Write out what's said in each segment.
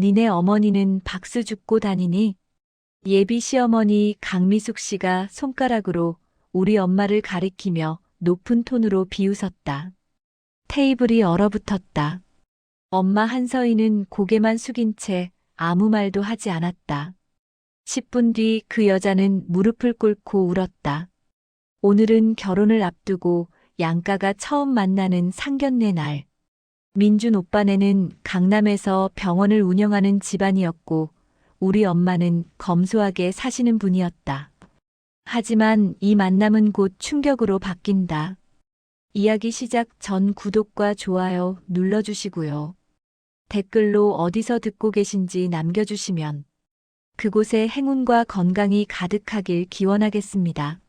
니네 어머니는 박수 줍고 다니니? 예비 시어머니 강미숙 씨가 손가락으로 우리 엄마를 가리키며 높은 톤으로 비웃었다. 테이블이 얼어붙었다. 엄마 한서희는 고개만 숙인 채 아무 말도 하지 않았다. 10분 뒤 그 여자는 무릎을 꿇고 울었다. 오늘은 결혼을 앞두고 양가가 처음 만나는 상견례 날. 민준 오빠네는 강남에서 병원을 운영하는 집안이었고 우리 엄마는 검소하게 사시는 분이었다. 하지만 이 만남은 곧 충격으로 바뀐다. 이야기 시작 전 구독과 좋아요 눌러주시고요. 댓글로 어디서 듣고 계신지 남겨주시면 그곳에 행운과 건강이 가득하길 기원하겠습니다.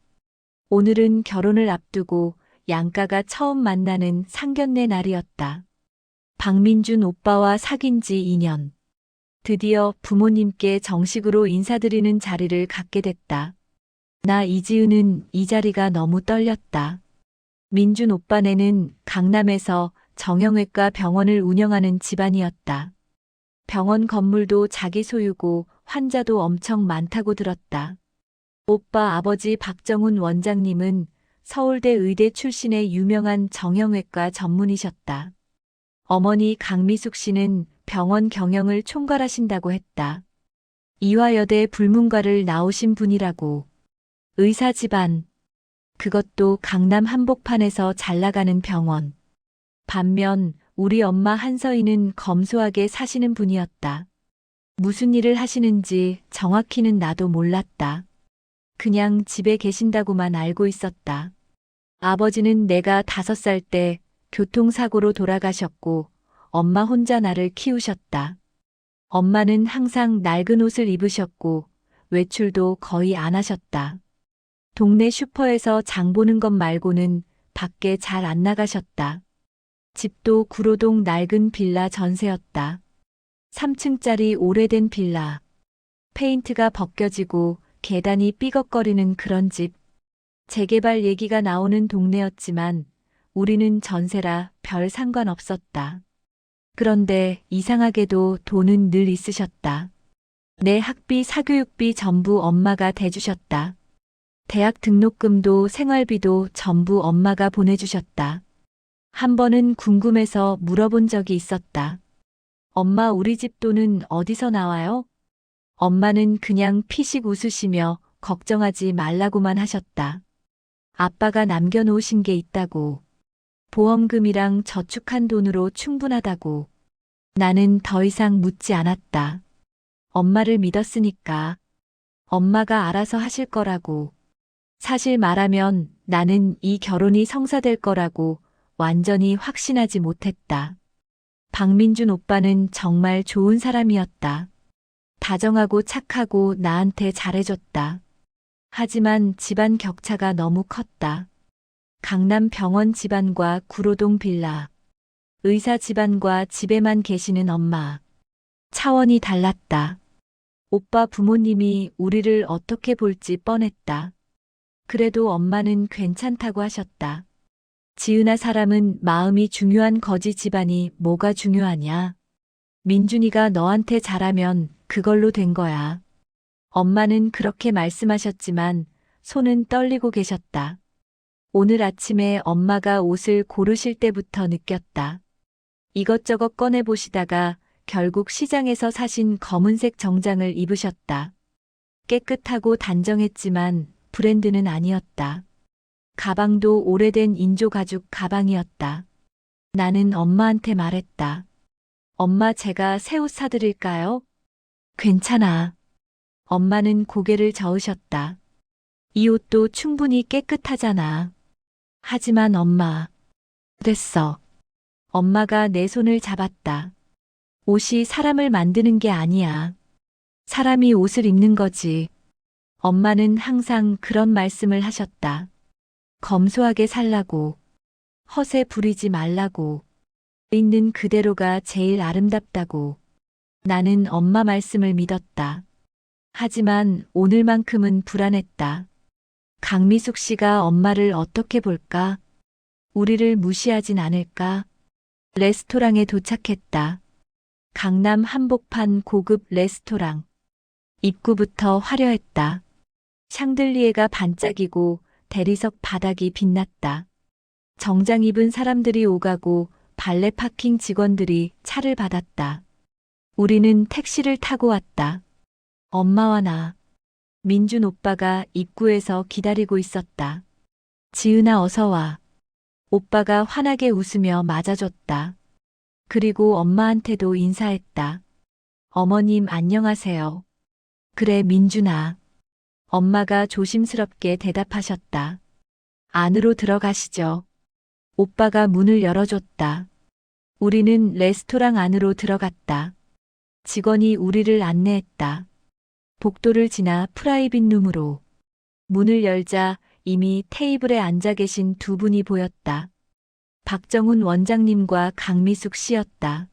오늘은 결혼을 앞두고 양가가 처음 만나는 상견례 날이었다. 박민준 오빠와 사귄 지 2년. 드디어 부모님께 정식으로 인사드리는 자리를 갖게 됐다. 나 이지은은 이 자리가 너무 떨렸다. 민준 오빠네는 강남에서 정형외과 병원을 운영하는 집안이었다. 병원 건물도 자기 소유고 환자도 엄청 많다고 들었다. 오빠 아버지 박정훈 원장님은 서울대 의대 출신의 유명한 정형외과 전문의셨다. 어머니 강미숙 씨는 병원 경영을 총괄하신다고 했다. 이화여대 불문과를 나오신 분이라고. 의사 집안. 그것도 강남 한복판에서 잘 나가는 병원. 반면 우리 엄마 한서희는 검소하게 사시는 분이었다. 무슨 일을 하시는지 정확히는 나도 몰랐다. 그냥 집에 계신다고만 알고 있었다. 아버지는 내가 5살 때 교통사고로 돌아가셨고 엄마 혼자 나를 키우셨다. 엄마는 항상 낡은 옷을 입으셨고 외출도 거의 안 하셨다. 동네 슈퍼에서 장 보는 것 말고는 밖에 잘 안 나가셨다. 집도 구로동 낡은 빌라 전세였다. 3층짜리 오래된 빌라. 페인트가 벗겨지고 계단이 삐걱거리는 그런 집. 재개발 얘기가 나오는 동네였지만 우리는 전세라 별 상관없었다. 그런데 이상하게도 돈은 늘 있으셨다. 내 학비, 사교육비 전부 엄마가 대주셨다. 대학 등록금도 생활비도 전부 엄마가 보내주셨다. 한 번은 궁금해서 물어본 적이 있었다. 엄마, 우리 집 돈은 어디서 나와요? 엄마는 그냥 피식 웃으시며 걱정하지 말라고만 하셨다. 아빠가 남겨놓으신 게 있다고. 보험금이랑 저축한 돈으로 충분하다고. 나는 더 이상 묻지 않았다. 엄마를 믿었으니까. 엄마가 알아서 하실 거라고. 사실 말하면 나는 이 결혼이 성사될 거라고 완전히 확신하지 못했다. 박민준 오빠는 정말 좋은 사람이었다. 다정하고 착하고 나한테 잘해줬다. 하지만 집안 격차가 너무 컸다. 강남 병원 집안과 구로동 빌라, 의사 집안과 집에만 계시는 엄마. 차원이 달랐다. 오빠 부모님이 우리를 어떻게 볼지 뻔했다. 그래도 엄마는 괜찮다고 하셨다. 지은아, 사람은 마음이 중요한 거지 집안이 뭐가 중요하냐. 민준이가 너한테 잘하면 그걸로 된 거야. 엄마는 그렇게 말씀하셨지만 손은 떨리고 계셨다. 오늘 아침에 엄마가 옷을 고르실 때부터 느꼈다. 이것저것 꺼내보시다가 결국 시장에서 사신 검은색 정장을 입으셨다. 깨끗하고 단정했지만 브랜드는 아니었다. 가방도 오래된 인조 가죽 가방이었다. 나는 엄마한테 말했다. 엄마, 제가 새 옷 사드릴까요? 괜찮아. 엄마는 고개를 저으셨다. 이 옷도 충분히 깨끗하잖아. 하지만 엄마. 그랬어. 엄마가 내 손을 잡았다. 옷이 사람을 만드는 게 아니야. 사람이 옷을 입는 거지. 엄마는 항상 그런 말씀을 하셨다. 검소하게 살라고. 허세 부리지 말라고. 있는 그대로가 제일 아름답다고. 나는 엄마 말씀을 믿었다. 하지만 오늘만큼은 불안했다. 강미숙 씨가 엄마를 어떻게 볼까? 우리를 무시하진 않을까? 레스토랑에 도착했다. 강남 한복판 고급 레스토랑. 입구부터 화려했다. 샹들리에가 반짝이고 대리석 바닥이 빛났다. 정장 입은 사람들이 오가고 발레 파킹 직원들이 차를 받았다. 우리는 택시를 타고 왔다. 엄마와 나. 민준 오빠가 입구에서 기다리고 있었다. 지은아 어서 와. 오빠가 환하게 웃으며 맞아줬다. 그리고 엄마한테도 인사했다. 어머님 안녕하세요. 그래 민준아. 엄마가 조심스럽게 대답하셨다. 안으로 들어가시죠. 오빠가 문을 열어줬다. 우리는 레스토랑 안으로 들어갔다. 직원이 우리를 안내했다. 복도를 지나 프라이빗 룸으로. 문을 열자 이미 테이블에 앉아 계신 두 분이 보였다. 박정훈 원장님과 강미숙 씨였다.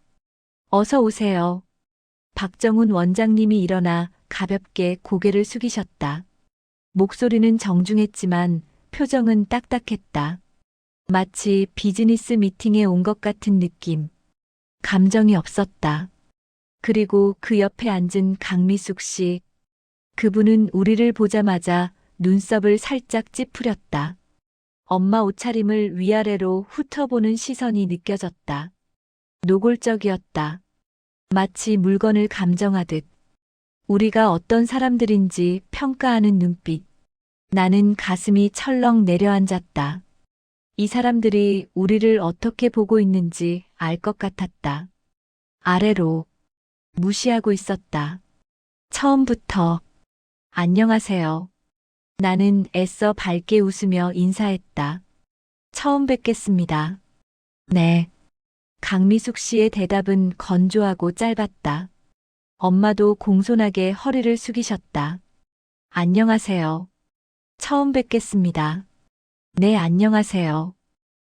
어서 오세요. 박정훈 원장님이 일어나 가볍게 고개를 숙이셨다. 목소리는 정중했지만 표정은 딱딱했다. 마치 비즈니스 미팅에 온 것 같은 느낌. 감정이 없었다. 그리고 그 옆에 앉은 강미숙 씨. 그분은 우리를 보자마자 눈썹을 살짝 찌푸렸다. 엄마 옷차림을 위아래로 훑어보는 시선이 느껴졌다. 노골적이었다. 마치 물건을 감정하듯. 우리가 어떤 사람들인지 평가하는 눈빛. 나는 가슴이 철렁 내려앉았다. 이 사람들이 우리를 어떻게 보고 있는지 알 것 같았다. 아래로 무시하고 있었다. 처음부터 안녕하세요. 나는 애써 밝게 웃으며 인사했다. 처음 뵙겠습니다. 네. 강미숙 씨의 대답은 건조하고 짧았다. 엄마도 공손하게 허리를 숙이셨다. 안녕하세요. 처음 뵙겠습니다. 네, 안녕하세요.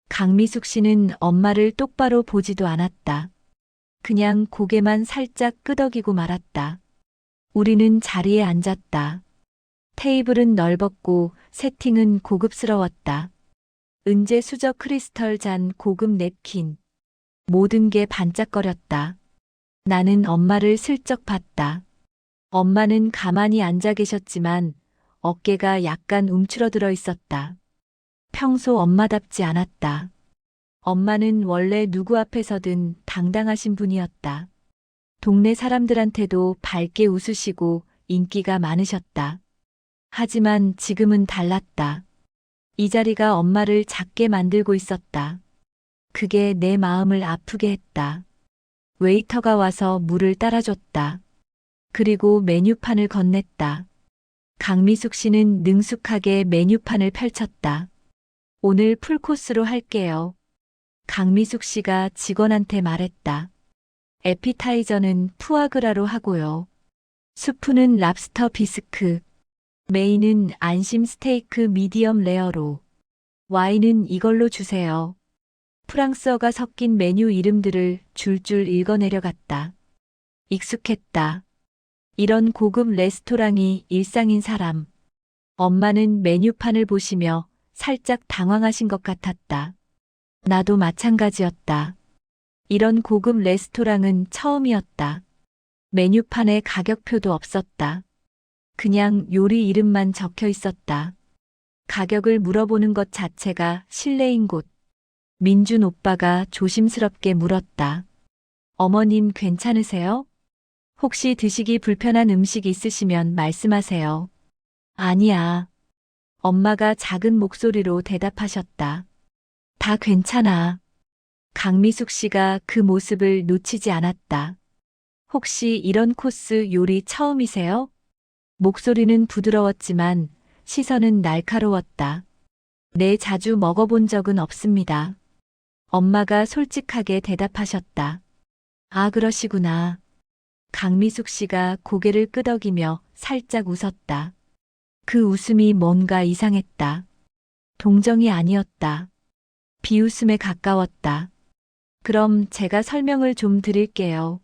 강미숙 씨는 엄마를 똑바로 보지도 않았다. 그냥 고개만 살짝 끄덕이고 말았다. 우리는 자리에 앉았다. 테이블은 넓었고 세팅은 고급스러웠다. 은재 수저 크리스털 잔 고급 냅킨. 모든 게 반짝거렸다. 나는 엄마를 슬쩍 봤다. 엄마는 가만히 앉아 계셨지만 어깨가 약간 움츠러들어 있었다. 평소 엄마답지 않았다. 엄마는 원래 누구 앞에서든 당당하신 분이었다. 동네 사람들한테도 밝게 웃으시고 인기가 많으셨다. 하지만 지금은 달랐다. 이 자리가 엄마를 작게 만들고 있었다. 그게 내 마음을 아프게 했다. 웨이터가 와서 물을 따라줬다. 그리고 메뉴판을 건넸다. 강미숙 씨는 능숙하게 메뉴판을 펼쳤다. 오늘 풀코스로 할게요. 강미숙 씨가 직원한테 말했다. 에피타이저는 푸아그라로 하고요. 수프는 랍스터 비스크. 메인은 안심 스테이크 미디엄 레어로. 와인은 이걸로 주세요. 프랑스어가 섞인 메뉴 이름들을 줄줄 읽어내려갔다. 익숙했다. 이런 고급 레스토랑이 일상인 사람. 엄마는 메뉴판을 보시며 살짝 당황하신 것 같았다. 나도 마찬가지였다. 이런 고급 레스토랑은 처음이었다. 메뉴판에 가격표도 없었다. 그냥 요리 이름만 적혀 있었다. 가격을 물어보는 것 자체가 실례인 곳. 민준 오빠가 조심스럽게 물었다. 어머님 괜찮으세요? 혹시 드시기 불편한 음식 있으시면 말씀하세요. 아니야. 엄마가 작은 목소리로 대답하셨다. 다 괜찮아. 강미숙 씨가 그 모습을 놓치지 않았다. 혹시 이런 코스 요리 처음이세요? 목소리는 부드러웠지만 시선은 날카로웠다. 네, 자주 먹어본 적은 없습니다. 엄마가 솔직하게 대답하셨다. 아, 그러시구나. 강미숙 씨가 고개를 끄덕이며 살짝 웃었다. 그 웃음이 뭔가 이상했다. 동정이 아니었다. 비웃음에 가까웠다. 그럼 제가 설명을 좀 드릴게요.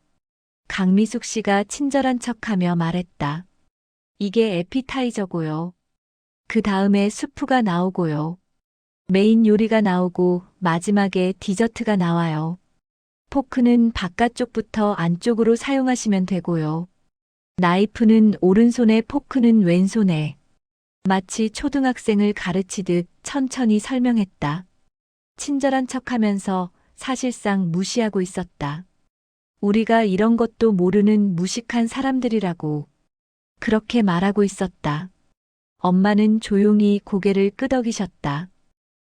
강미숙 씨가 친절한 척하며 말했다. 이게 에피타이저고요. 그 다음에 수프가 나오고요. 메인 요리가 나오고 마지막에 디저트가 나와요. 포크는 바깥쪽부터 안쪽으로 사용하시면 되고요. 나이프는 오른손에, 포크는 왼손에. 마치 초등학생을 가르치듯 천천히 설명했다. 친절한 척하면서 사실상 무시하고 있었다. 우리가 이런 것도 모르는 무식한 사람들이라고 그렇게 말하고 있었다. 엄마는 조용히 고개를 끄덕이셨다.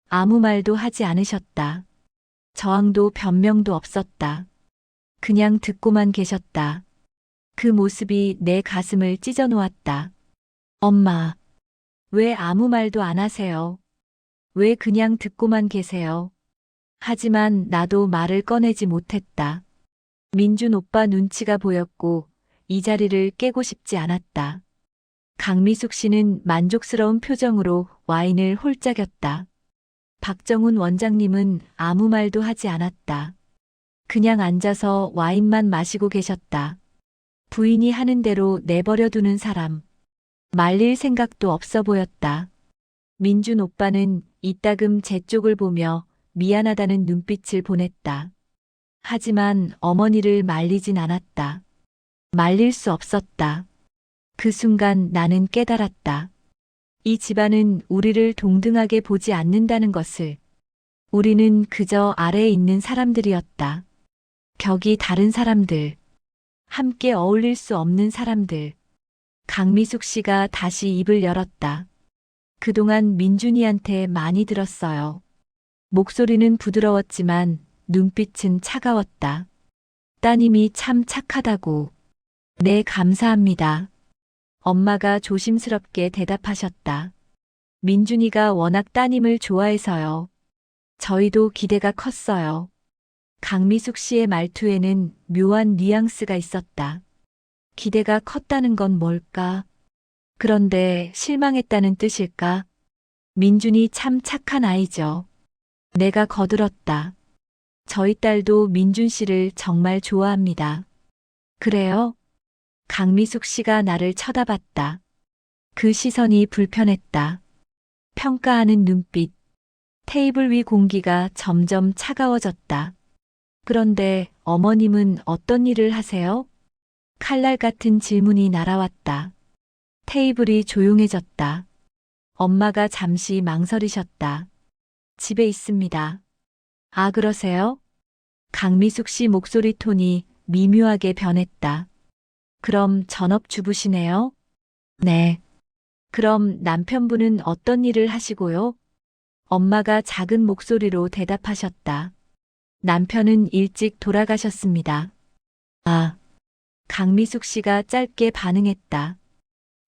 아무 말도 하지 않으셨다. 저항도 변명도 없었다. 그냥 듣고만 계셨다. 그 모습이 내 가슴을 찢어 놓았다. 엄마, 왜 아무 말도 안 하세요? 왜 그냥 듣고만 계세요? 하지만 나도 말을 꺼내지 못했다. 민준 오빠 눈치가 보였고 이 자리를 깨고 싶지 않았다. 강미숙 씨는 만족스러운 표정으로 와인을 홀짝였다. 박정훈 원장님은 아무 말도 하지 않았다. 그냥 앉아서 와인만 마시고 계셨다. 부인이 하는 대로 내버려 두는 사람. 말릴 생각도 없어 보였다. 민준 오빠는 이따금 제 쪽을 보며 미안하다는 눈빛을 보냈다. 하지만 어머니를 말리진 않았다. 말릴 수 없었다. 그 순간 나는 깨달았다. 이 집안은 우리를 동등하게 보지 않는다는 것을. 우리는 그저 아래에 있는 사람들이었다. 격이 다른 사람들. 함께 어울릴 수 없는 사람들. 강미숙 씨가 다시 입을 열었다. 그동안 민준이한테 많이 들었어요. 목소리는 부드러웠지만 눈빛은 차가웠다. 따님이 참 착하다고. 네, 감사합니다. 엄마가 조심스럽게 대답하셨다. 민준이가 워낙 따님을 좋아해서요. 저희도 기대가 컸어요. 강미숙 씨의 말투에는 묘한 뉘앙스가 있었다. 기대가 컸다는 건 뭘까? 그런데 실망했다는 뜻일까? 민준이 참 착한 아이죠. 내가 거들었다. 저희 딸도 민준 씨를 정말 좋아합니다. 그래요? 강미숙 씨가 나를 쳐다봤다. 그 시선이 불편했다. 평가하는 눈빛. 테이블 위 공기가 점점 차가워졌다. 그런데 어머님은 어떤 일을 하세요? 칼날 같은 질문이 날아왔다. 테이블이 조용해졌다. 엄마가 잠시 망설이셨다. 집에 있습니다. 아, 그러세요? 강미숙 씨 목소리 톤이 미묘하게 변했다. 그럼 전업주부시네요? 네. 그럼 남편분은 어떤 일을 하시고요? 엄마가 작은 목소리로 대답하셨다. 남편은 일찍 돌아가셨습니다. 아. 강미숙 씨가 짧게 반응했다.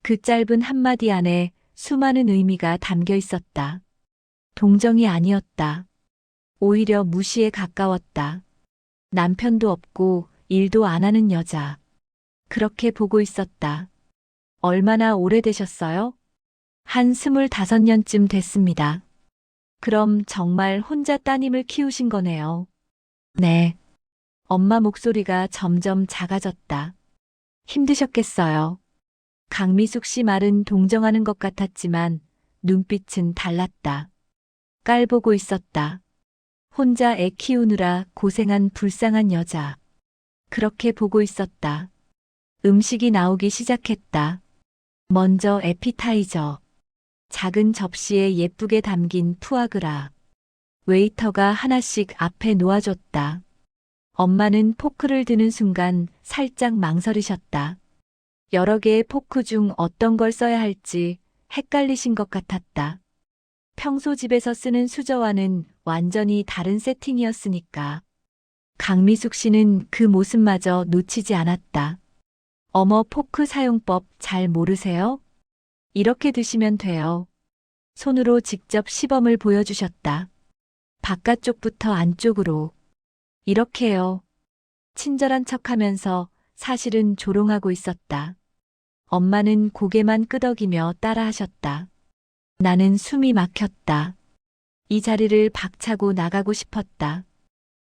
그 짧은 한마디 안에 수많은 의미가 담겨 있었다. 동정이 아니었다. 오히려 무시에 가까웠다. 남편도 없고 일도 안 하는 여자. 그렇게 보고 있었다. 얼마나 오래되셨어요? 한 25년쯤 됐습니다. 그럼 정말 혼자 따님을 키우신 거네요. 네. 엄마 목소리가 점점 작아졌다. 힘드셨겠어요. 강미숙 씨 말은 동정하는 것 같았지만 눈빛은 달랐다. 깔보고 있었다. 혼자 애 키우느라 고생한 불쌍한 여자. 그렇게 보고 있었다. 음식이 나오기 시작했다. 먼저 에피타이저. 작은 접시에 예쁘게 담긴 푸아그라. 웨이터가 하나씩 앞에 놓아줬다. 엄마는 포크를 드는 순간 살짝 망설이셨다. 여러 개의 포크 중 어떤 걸 써야 할지 헷갈리신 것 같았다. 평소 집에서 쓰는 수저와는 완전히 다른 세팅이었으니까. 강미숙 씨는 그 모습마저 놓치지 않았다. 어머, 포크 사용법 잘 모르세요? 이렇게 드시면 돼요. 손으로 직접 시범을 보여주셨다. 바깥쪽부터 안쪽으로. 이렇게요. 친절한 척하면서 사실은 조롱하고 있었다. 엄마는 고개만 끄덕이며 따라하셨다. 나는 숨이 막혔다. 이 자리를 박차고 나가고 싶었다.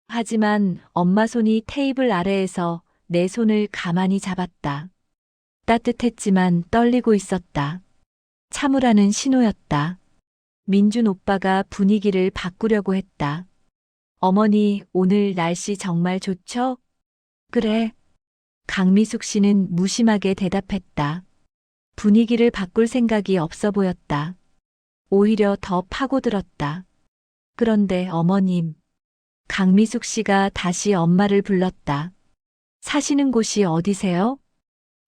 하지만 엄마 손이 테이블 아래에서 내 손을 가만히 잡았다. 따뜻했지만 떨리고 있었다. 참으라는 신호였다. 민준 오빠가 분위기를 바꾸려고 했다. 어머니, 오늘 날씨 정말 좋죠? 그래. 강미숙 씨는 무심하게 대답했다. 분위기를 바꿀 생각이 없어 보였다. 오히려 더 파고들었다. 그런데 어머님, 강미숙 씨가 다시 엄마를 불렀다. 사시는 곳이 어디세요?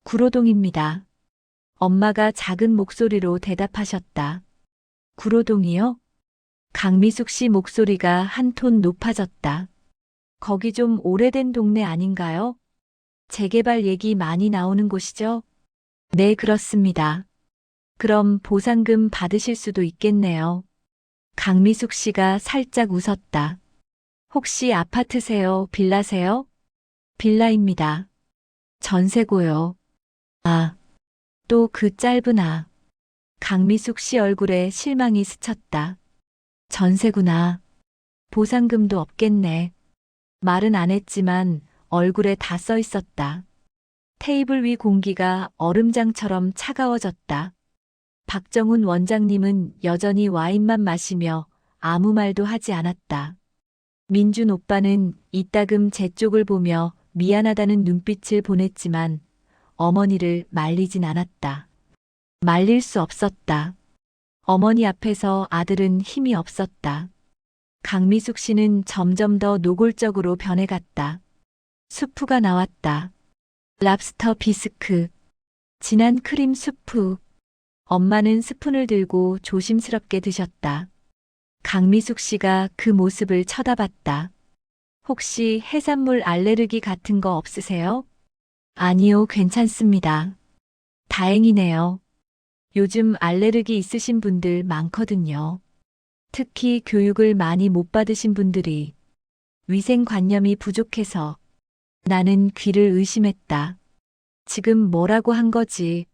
구로동입니다. 엄마가 작은 목소리로 대답하셨다. 구로동이요? 강미숙 씨 목소리가 한 톤 높아졌다. 거기 좀 오래된 동네 아닌가요? 재개발 얘기 많이 나오는 곳이죠? 네, 그렇습니다. 그럼 보상금 받으실 수도 있겠네요. 강미숙 씨가 살짝 웃었다. 혹시 아파트세요? 빌라세요? 빌라입니다. 전세고요. 아, 또 그 짧은 아. 강미숙 씨 얼굴에 실망이 스쳤다. 전세구나. 보상금도 없겠네. 말은 안 했지만 얼굴에 다 써 있었다. 테이블 위 공기가 얼음장처럼 차가워졌다. 박정훈 원장님은 여전히 와인만 마시며 아무 말도 하지 않았다. 민준 오빠는 이따금 제 쪽을 보며 미안하다는 눈빛을 보냈지만 어머니를 말리진 않았다. 말릴 수 없었다. 어머니 앞에서 아들은 힘이 없었다. 강미숙 씨는 점점 더 노골적으로 변해갔다. 수프가 나왔다. 랍스터 비스크. 진한 크림 수프. 엄마는 스푼을 들고 조심스럽게 드셨다. 강미숙 씨가 그 모습을 쳐다봤다. 혹시 해산물 알레르기 같은 거 없으세요? 아니요, 괜찮습니다. 다행이네요. 요즘 알레르기 있으신 분들 많거든요. 특히 교육을 많이 못 받으신 분들이 위생관념이 부족해서 나는 귀를 의심했다. 지금 뭐라고 한 거지?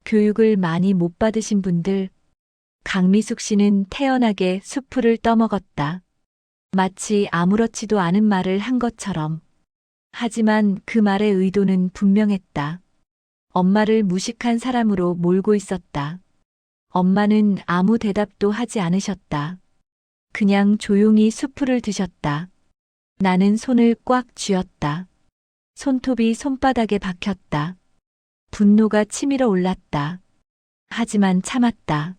교육을 많이 못 받으신 분들. 강미숙 씨는 태연하게 수프를 떠먹었다. 마치 아무렇지도 않은 말을 한 것처럼. 하지만 그 말의 의도는 분명했다. 엄마를 무식한 사람으로 몰고 있었다. 엄마는 아무 대답도 하지 않으셨다. 그냥 조용히 수프를 드셨다. 나는 손을 꽉 쥐었다. 손톱이 손바닥에 박혔다. 분노가 치밀어 올랐다. 하지만 참았다.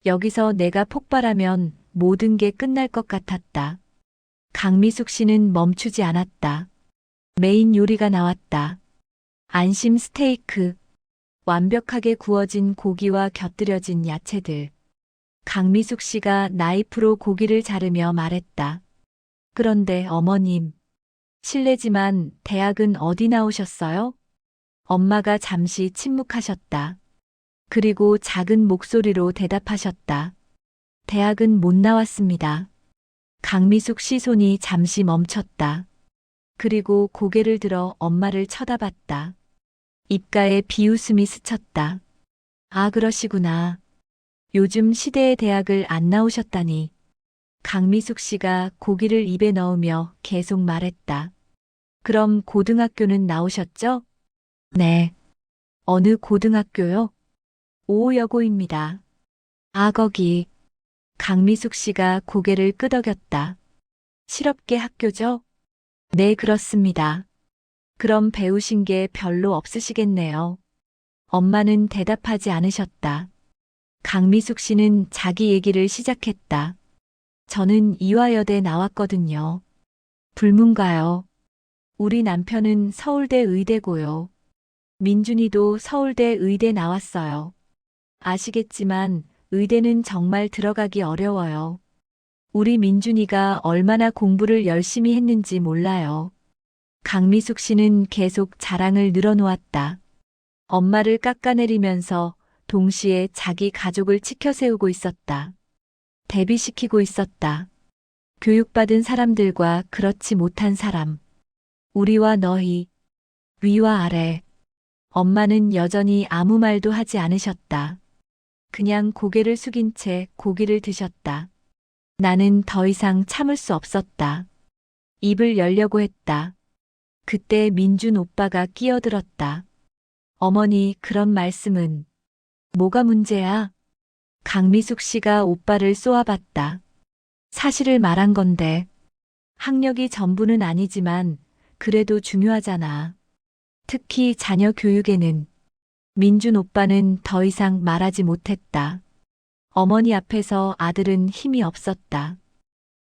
여기서 내가 폭발하면 모든 게 끝날 것 같았다. 강미숙 씨는 멈추지 않았다. 메인 요리가 나왔다. 안심 스테이크. 완벽하게 구워진 고기와 곁들여진 야채들. 강미숙 씨가 나이프로 고기를 자르며 말했다. 그런데 어머님, 실례지만 대학은 어디 나오셨어요? 엄마가 잠시 침묵하셨다. 그리고 작은 목소리로 대답하셨다. 대학은 못 나왔습니다. 강미숙 씨 손이 잠시 멈췄다. 그리고 고개를 들어 엄마를 쳐다봤다. 입가에 비웃음이 스쳤다. 아, 그러시구나. 요즘 시대의 대학을 안 나오셨다니. 강미숙 씨가 고기를 입에 넣으며 계속 말했다. 그럼 고등학교는 나오셨죠? 네. 어느 고등학교요? 오여고입니다. 아, 거기. 강미숙 씨가 고개를 끄덕였다. 실업계 학교죠? 네, 그렇습니다. 그럼 배우신 게 별로 없으시겠네요. 엄마는 대답하지 않으셨다. 강미숙 씨는 자기 얘기를 시작했다. 저는 이화여대 나왔거든요. 불문가요. 우리 남편은 서울대 의대고요. 민준이도 서울대 의대 나왔어요. 아시겠지만 의대는 정말 들어가기 어려워요. 우리 민준이가 얼마나 공부를 열심히 했는지 몰라요. 강미숙 씨는 계속 자랑을 늘어놓았다. 엄마를 깎아내리면서 동시에 자기 가족을 치켜세우고 있었다. 대비시키고 있었다. 교육받은 사람들과 그렇지 못한 사람. 우리와 너희. 위와 아래. 엄마는 여전히 아무 말도 하지 않으셨다. 그냥 고개를 숙인 채 고기를 드셨다. 나는 더 이상 참을 수 없었다. 입을 열려고 했다. 그때 민준 오빠가 끼어들었다. 어머니, 그런 말씀은. 뭐가 문제야? 강미숙 씨가 오빠를 쏘아봤다. 사실을 말한 건데. 학력이 전부는 아니지만 그래도 중요하잖아. 특히 자녀 교육에는. 민준 오빠는 더 이상 말하지 못했다. 어머니 앞에서 아들은 힘이 없었다.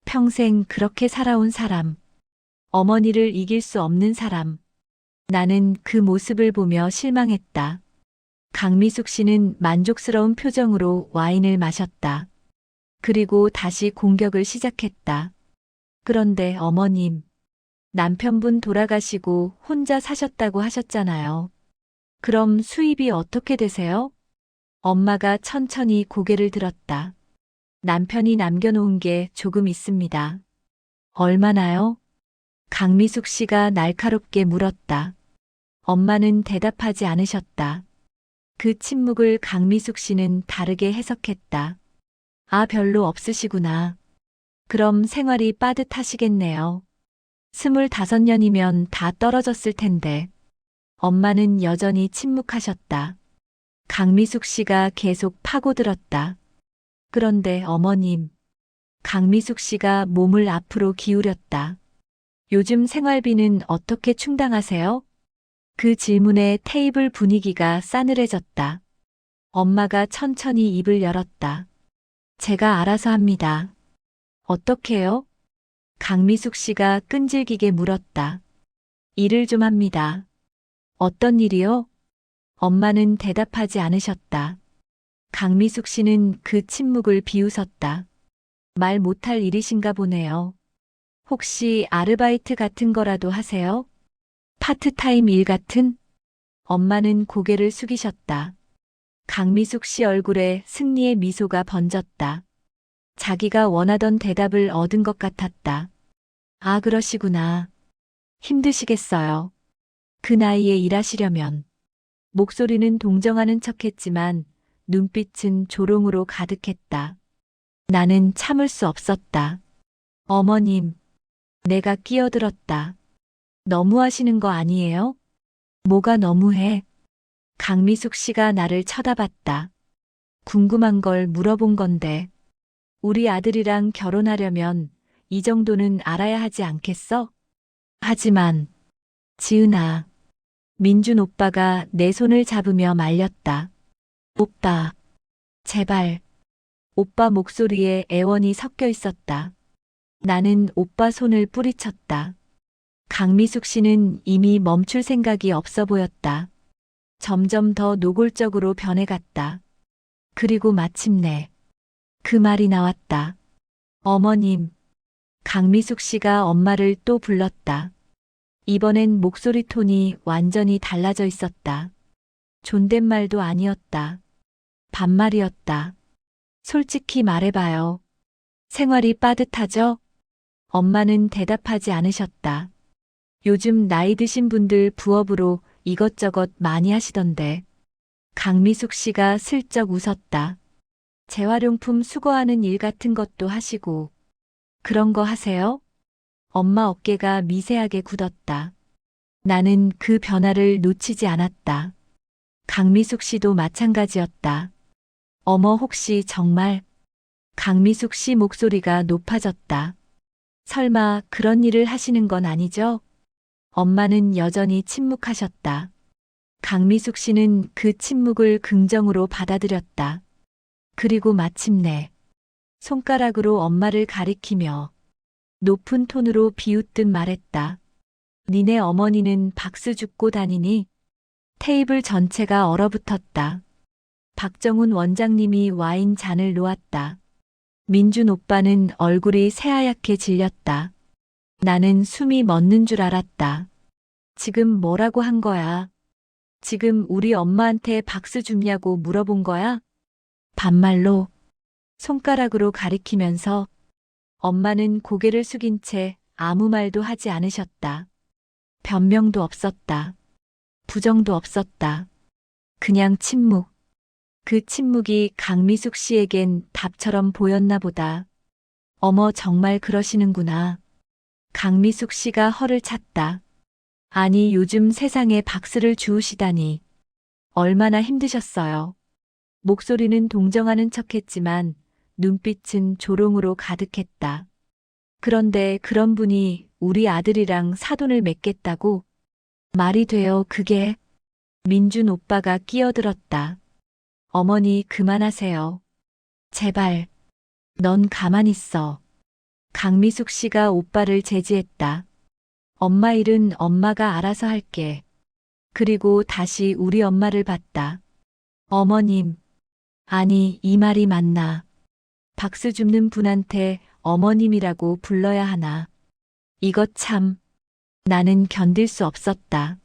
평생 그렇게 살아온 사람. 어머니를 이길 수 없는 사람. 나는 그 모습을 보며 실망했다. 강미숙 씨는 만족스러운 표정으로 와인을 마셨다. 그리고 다시 공격을 시작했다. 그런데 어머님, 남편분 돌아가시고 혼자 사셨다고 하셨잖아요. 그럼 수입이 어떻게 되세요? 엄마가 천천히 고개를 들었다. 남편이 남겨놓은 게 조금 있습니다. 얼마나요? 강미숙 씨가 날카롭게 물었다. 엄마는 대답하지 않으셨다. 그 침묵을 강미숙 씨는 다르게 해석했다. 아, 별로 없으시구나. 그럼 생활이 빠듯하시겠네요. 25년이면 다 떨어졌을 텐데. 엄마는 여전히 침묵하셨다. 강미숙 씨가 계속 파고들었다. 그런데 어머님, 강미숙 씨가 몸을 앞으로 기울였다. 요즘 생활비는 어떻게 충당하세요? 그 질문에 테이블 분위기가 싸늘해졌다. 엄마가 천천히 입을 열었다. 제가 알아서 합니다. 어떻게요? 강미숙 씨가 끈질기게 물었다. 일을 좀 합니다. 어떤 일이요? 엄마는 대답하지 않으셨다. 강미숙 씨는 그 침묵을 비웃었다. 말 못할 일이신가 보네요. 혹시 아르바이트 같은 거라도 하세요? 파트타임 일 같은? 엄마는 고개를 숙이셨다. 강미숙 씨 얼굴에 승리의 미소가 번졌다. 자기가 원하던 대답을 얻은 것 같았다. 아, 그러시구나. 힘드시겠어요. 그 나이에 일하시려면. 목소리는 동정하는 척했지만 눈빛은 조롱으로 가득했다. 나는 참을 수 없었다. 어머님, 내가 끼어들었다. 너무하시는 거 아니에요? 뭐가 너무해? 강미숙 씨가 나를 쳐다봤다. 궁금한 걸 물어본 건데. 우리 아들이랑 결혼하려면 이 정도는 알아야 하지 않겠어? 하지만, 지은아, 민준 오빠가 내 손을 잡으며 말렸다. 오빠, 제발. 오빠 목소리에 애원이 섞여 있었다. 나는 오빠 손을 뿌리쳤다. 강미숙 씨는 이미 멈출 생각이 없어 보였다. 점점 더 노골적으로 변해갔다. 그리고 마침내 그 말이 나왔다. 어머님, 강미숙 씨가 엄마를 또 불렀다. 이번엔 목소리 톤이 완전히 달라져 있었다. 존댓말도 아니었다. 반말이었다. 솔직히 말해봐요. 생활이 빠듯하죠? 엄마는 대답하지 않으셨다. 요즘 나이 드신 분들 부업으로 이것저것 많이 하시던데. 강미숙 씨가 슬쩍 웃었다. 재활용품 수거하는 일 같은 것도 하시고. 그런 거 하세요? 엄마 어깨가 미세하게 굳었다. 나는 그 변화를 놓치지 않았다. 강미숙 씨도 마찬가지였다. 어머, 혹시 정말? 강미숙 씨 목소리가 높아졌다. 설마 그런 일을 하시는 건 아니죠? 엄마는 여전히 침묵하셨다. 강미숙 씨는 그 침묵을 긍정으로 받아들였다. 그리고 마침내 손가락으로 엄마를 가리키며 높은 톤으로 비웃듯 말했다. 니네 어머니는 박수 줍고 다니니? 테이블 전체가 얼어붙었다. 박정훈 원장님이 와인 잔을 놓았다. 민준 오빠는 얼굴이 새하얗게 질렸다. 나는 숨이 멎는 줄 알았다. 지금 뭐라고 한 거야? 지금 우리 엄마한테 박수 줍냐고 물어본 거야? 반말로 손가락으로 가리키면서 엄마는 고개를 숙인 채 아무 말도 하지 않으셨다. 변명도 없었다. 부정도 없었다. 그냥 침묵. 그 침묵이 강미숙 씨에겐 답처럼 보였나 보다. 어머, 정말 그러시는구나. 강미숙 씨가 허를 찼다. 아니, 요즘 세상에 박수를 주우시다니. 얼마나 힘드셨어요. 목소리는 동정하는 척했지만 눈빛은 조롱으로 가득했다. 그런데 그런 분이 우리 아들이랑 사돈을 맺겠다고? 말이 돼요, 그게? 민준 오빠가 끼어들었다. 어머니, 그만하세요. 제발. 넌 가만히 있어. 강미숙 씨가 오빠를 제지했다. 엄마 일은 엄마가 알아서 할게. 그리고 다시 우리 엄마를 봤다. 어머님. 아니, 이 말이 맞나. 박수 줍는 분한테 어머님이라고 불러야 하나. 이것 참. 나는 견딜 수 없었다.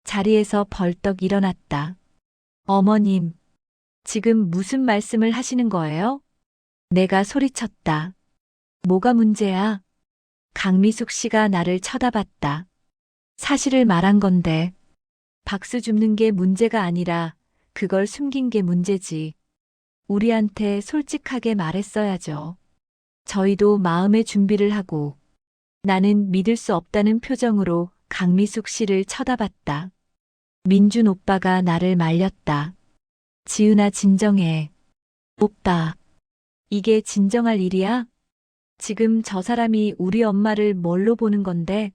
자리에서 벌떡 일어났다. 어머님. 지금 무슨 말씀을 하시는 거예요? 내가 소리쳤다. 뭐가 문제야? 강미숙 씨가 나를 쳐다봤다. 사실을 말한 건데. 박수 줍는 게 문제가 아니라 그걸 숨긴 게 문제지. 우리한테 솔직하게 말했어야죠. 저희도 마음의 준비를 하고. 나는 믿을 수 없다는 표정으로 강미숙 씨를 쳐다봤다. 민준 오빠가 나를 말렸다. 지은아, 진정해. 오빠. 이게 진정할 일이야? 지금 저 사람이 우리 엄마를 뭘로 보는 건데?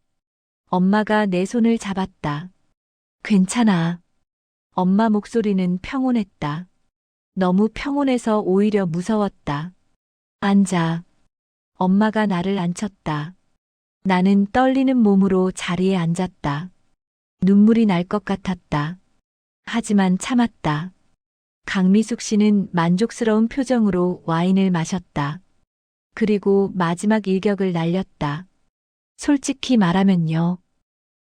엄마가 내 손을 잡았다. 괜찮아. 엄마 목소리는 평온했다. 너무 평온해서 오히려 무서웠다. 앉아. 엄마가 나를 앉혔다. 나는 떨리는 몸으로 자리에 앉았다. 눈물이 날 것 같았다. 하지만 참았다. 강미숙 씨는 만족스러운 표정으로 와인을 마셨다. 그리고 마지막 일격을 날렸다. 솔직히 말하면요.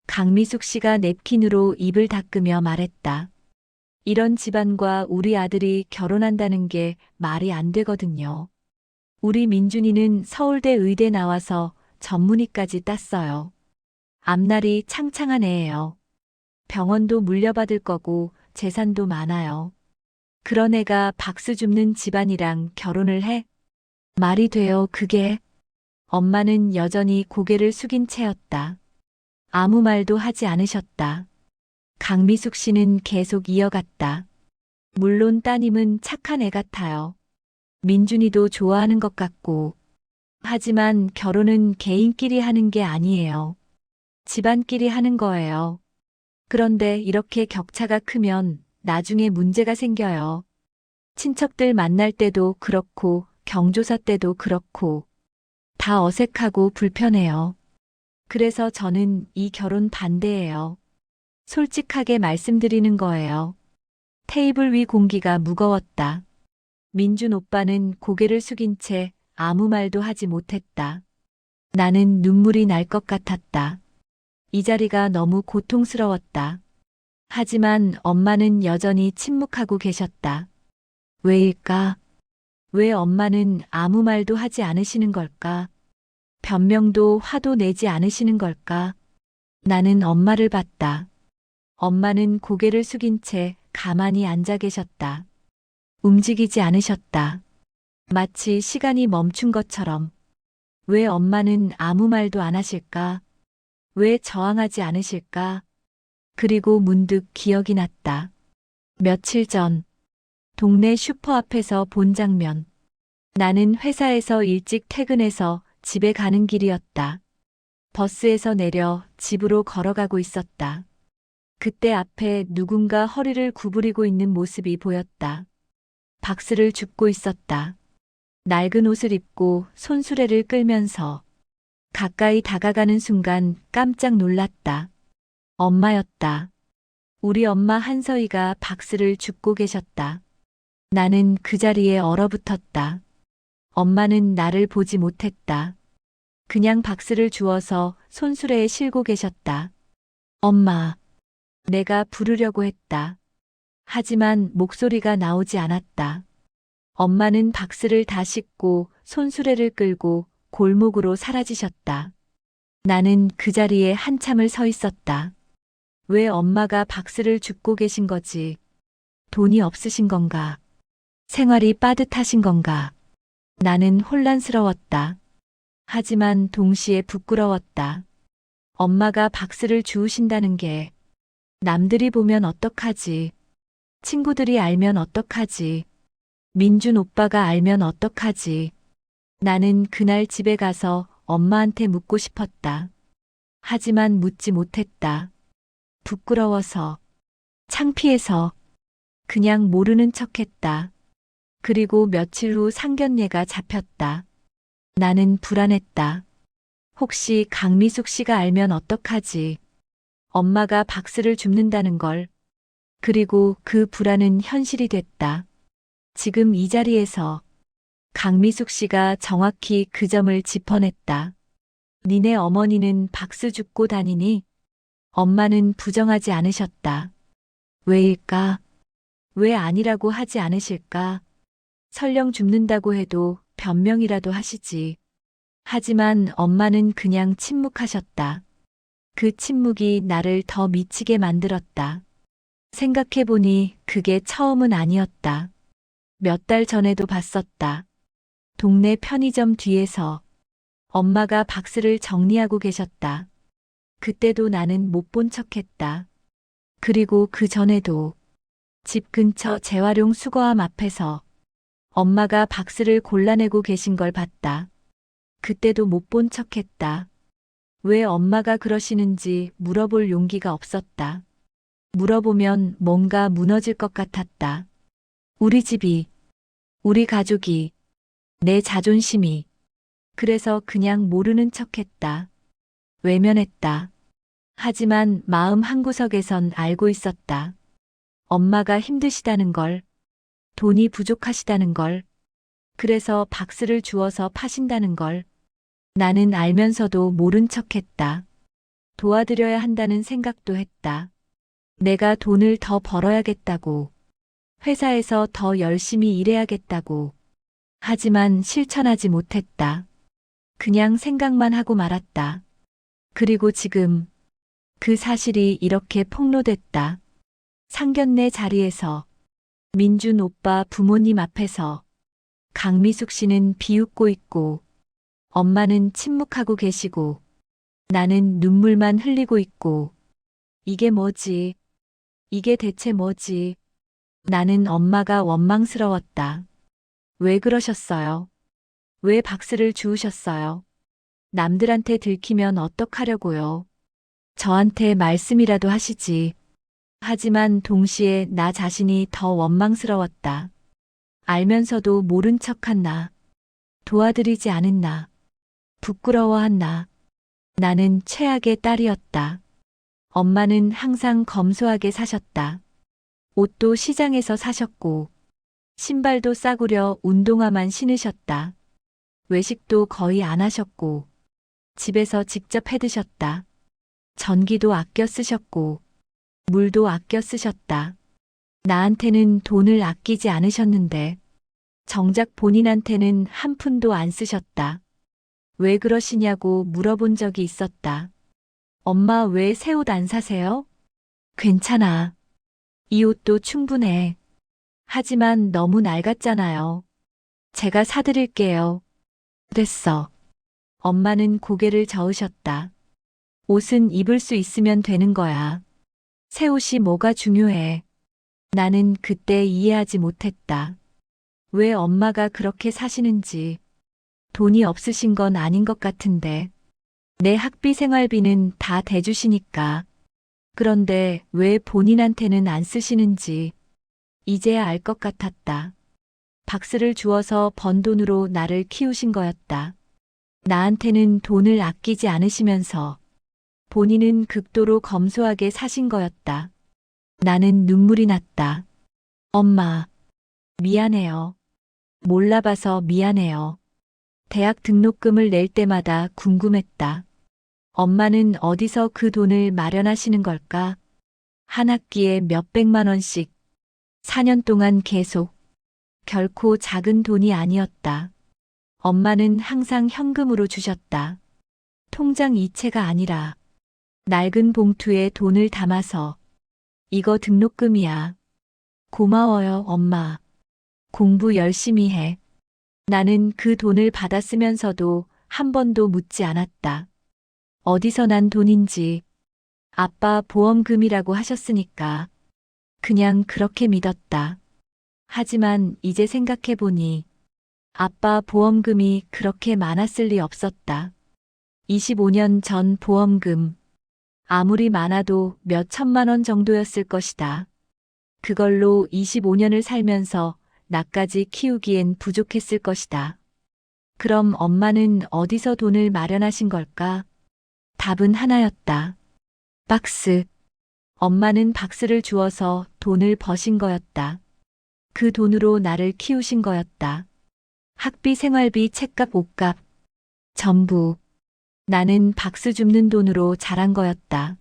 강미숙 씨가 냅킨으로 입을 닦으며 말했다. 이런 집안과 우리 아들이 결혼한다는 게 말이 안 되거든요. 우리 민준이는 서울대 의대 나와서 전문의까지 땄어요. 앞날이 창창한 애예요. 병원도 물려받을 거고 재산도 많아요. 그런 애가 박수 줍는 집안이랑 결혼을 해? 말이 돼요, 그게? 엄마는 여전히 고개를 숙인 채였다. 아무 말도 하지 않으셨다. 강미숙 씨는 계속 이어갔다. 물론 따님은 착한 애 같아요. 민준이도 좋아하는 것 같고. 하지만 결혼은 개인끼리 하는 게 아니에요. 집안끼리 하는 거예요. 그런데 이렇게 격차가 크면 나중에 문제가 생겨요. 친척들 만날 때도 그렇고 경조사 때도 그렇고 다 어색하고 불편해요. 그래서 저는 이 결혼 반대예요. 솔직하게 말씀드리는 거예요. 테이블 위 공기가 무거웠다. 민준 오빠는 고개를 숙인 채 아무 말도 하지 못했다. 나는 눈물이 날 것 같았다. 이 자리가 너무 고통스러웠다. 하지만 엄마는 여전히 침묵하고 계셨다. 왜일까? 왜 엄마는 아무 말도 하지 않으시는 걸까? 변명도 화도 내지 않으시는 걸까? 나는 엄마를 봤다. 엄마는 고개를 숙인 채 가만히 앉아 계셨다. 움직이지 않으셨다. 마치 시간이 멈춘 것처럼. 왜 엄마는 아무 말도 안 하실까? 왜 저항하지 않으실까? 그리고 문득 기억이 났다. 며칠 전, 동네 슈퍼 앞에서 본 장면. 나는 회사에서 일찍 퇴근해서 집에 가는 길이었다. 버스에서 내려 집으로 걸어가고 있었다. 그때 앞에 누군가 허리를 구부리고 있는 모습이 보였다. 박스를 줍고 있었다. 낡은 옷을 입고 손수레를 끌면서 가까이 다가가는 순간 깜짝 놀랐다. 엄마였다. 우리 엄마 한서희가 박스를 줍고 계셨다. 나는 그 자리에 얼어붙었다. 엄마는 나를 보지 못했다. 그냥 박스를 주워서 손수레에 실고 계셨다. 엄마. 내가 부르려고 했다. 하지만 목소리가 나오지 않았다. 엄마는 박스를 다 싣고 손수레를 끌고 골목으로 사라지셨다. 나는 그 자리에 한참을 서 있었다. 왜 엄마가 박스를 줍고 계신 거지? 돈이 없으신 건가? 생활이 빠듯하신 건가? 나는 혼란스러웠다. 하지만 동시에 부끄러웠다. 엄마가 박스를 주우신다는 게 남들이 보면 어떡하지? 친구들이 알면 어떡하지? 민준 오빠가 알면 어떡하지? 나는 그날 집에 가서 엄마한테 묻고 싶었다. 하지만 묻지 못했다. 부끄러워서, 창피해서, 그냥 모르는 척했다. 그리고 며칠 후 상견례가 잡혔다. 나는 불안했다. 혹시 강미숙 씨가 알면 어떡하지? 엄마가 박스를 줍는다는 걸. 그리고 그 불안은 현실이 됐다. 지금 이 자리에서 강미숙 씨가 정확히 그 점을 짚어냈다. 니네 어머니는 박스 줍고 다니니? 엄마는 부정하지 않으셨다. 왜일까? 왜 아니라고 하지 않으실까? 설령 줍는다고 해도 변명이라도 하시지. 하지만 엄마는 그냥 침묵하셨다. 그 침묵이 나를 더 미치게 만들었다. 생각해보니 그게 처음은 아니었다. 몇 달 전에도 봤었다. 동네 편의점 뒤에서 엄마가 박스를 정리하고 계셨다. 그때도 나는 못 본 척했다. 그리고 그 전에도 집 근처 재활용 수거함 앞에서 엄마가 박스를 골라내고 계신 걸 봤다. 그때도 못 본 척했다. 왜 엄마가 그러시는지 물어볼 용기가 없었다. 물어보면 뭔가 무너질 것 같았다. 우리 집이, 우리 가족이, 내 자존심이. 그래서 그냥 모르는 척했다. 외면했다. 하지만 마음 한구석에선 알고 있었다. 엄마가 힘드시다는 걸, 돈이 부족하시다는 걸, 그래서 박스를 주워서 파신다는 걸. 나는 알면서도 모른 척했다. 도와드려야 한다는 생각도 했다. 내가 돈을 더 벌어야겠다고. 회사에서 더 열심히 일해야겠다고. 하지만 실천하지 못했다. 그냥 생각만 하고 말았다. 그리고 지금 그 사실이 이렇게 폭로됐다. 상견례 자리에서 민준 오빠 부모님 앞에서 강미숙 씨는 비웃고 있고 엄마는 침묵하고 계시고 나는 눈물만 흘리고 있고 이게 뭐지? 이게 대체 뭐지? 나는 엄마가 원망스러웠다. 왜 그러셨어요? 왜 박스를 주우셨어요? 남들한테 들키면 어떡하려고요? 저한테 말씀이라도 하시지. 하지만 동시에 나 자신이 더 원망스러웠다. 알면서도 모른 척한 나. 도와드리지 않은 나. 부끄러워한 나. 나는 최악의 딸이었다. 엄마는 항상 검소하게 사셨다. 옷도 시장에서 사셨고, 신발도 싸구려 운동화만 신으셨다. 외식도 거의 안 하셨고, 집에서 직접 해 드셨다. 전기도 아껴 쓰셨고, 물도 아껴 쓰셨다. 나한테는 돈을 아끼지 않으셨는데, 정작 본인한테는 한 푼도 안 쓰셨다. 왜 그러시냐고 물어본 적이 있었다. 엄마 왜 새 옷 안 사세요? 괜찮아. 이 옷도 충분해. 하지만 너무 낡았잖아요. 제가 사드릴게요. 됐어. 엄마는 고개를 저으셨다. 옷은 입을 수 있으면 되는 거야. 새 옷이 뭐가 중요해. 나는 그때 이해하지 못했다. 왜 엄마가 그렇게 사시는지. 돈이 없으신 건 아닌 것 같은데. 내 학비 생활비는 다 대주시니까. 그런데 왜 본인한테는 안 쓰시는지. 이제야 알 것 같았다. 박스를 주어서 번 돈으로 나를 키우신 거였다. 나한테는 돈을 아끼지 않으시면서 본인은 극도로 검소하게 사신 거였다. 나는 눈물이 났다. 엄마, 미안해요. 몰라봐서 미안해요. 대학 등록금을 낼 때마다 궁금했다. 엄마는 어디서 그 돈을 마련하시는 걸까? 한 학기에 몇백만 원씩, 4년 동안 계속. 결코 작은 돈이 아니었다. 엄마는 항상 현금으로 주셨다. 통장 이체가 아니라 낡은 봉투에 돈을 담아서 이거 등록금이야. 고마워요, 엄마. 공부 열심히 해. 나는 그 돈을 받아 쓰면서도 한 번도 묻지 않았다. 어디서 난 돈인지. 아빠 보험금이라고 하셨으니까. 그냥 그렇게 믿었다. 하지만 이제 생각해보니 아빠 보험금이 그렇게 많았을 리 없었다. 25년 전 보험금. 아무리 많아도 몇 천만 원 정도였을 것이다. 그걸로 25년을 살면서 나까지 키우기엔 부족했을 것이다. 그럼 엄마는 어디서 돈을 마련하신 걸까? 답은 하나였다. 박스. 엄마는 박스를 주어서 돈을 버신 거였다. 그 돈으로 나를 키우신 거였다. 학비, 생활비, 책값, 옷값. 전부. 나는 박스 줍는 돈으로 자란 거였다.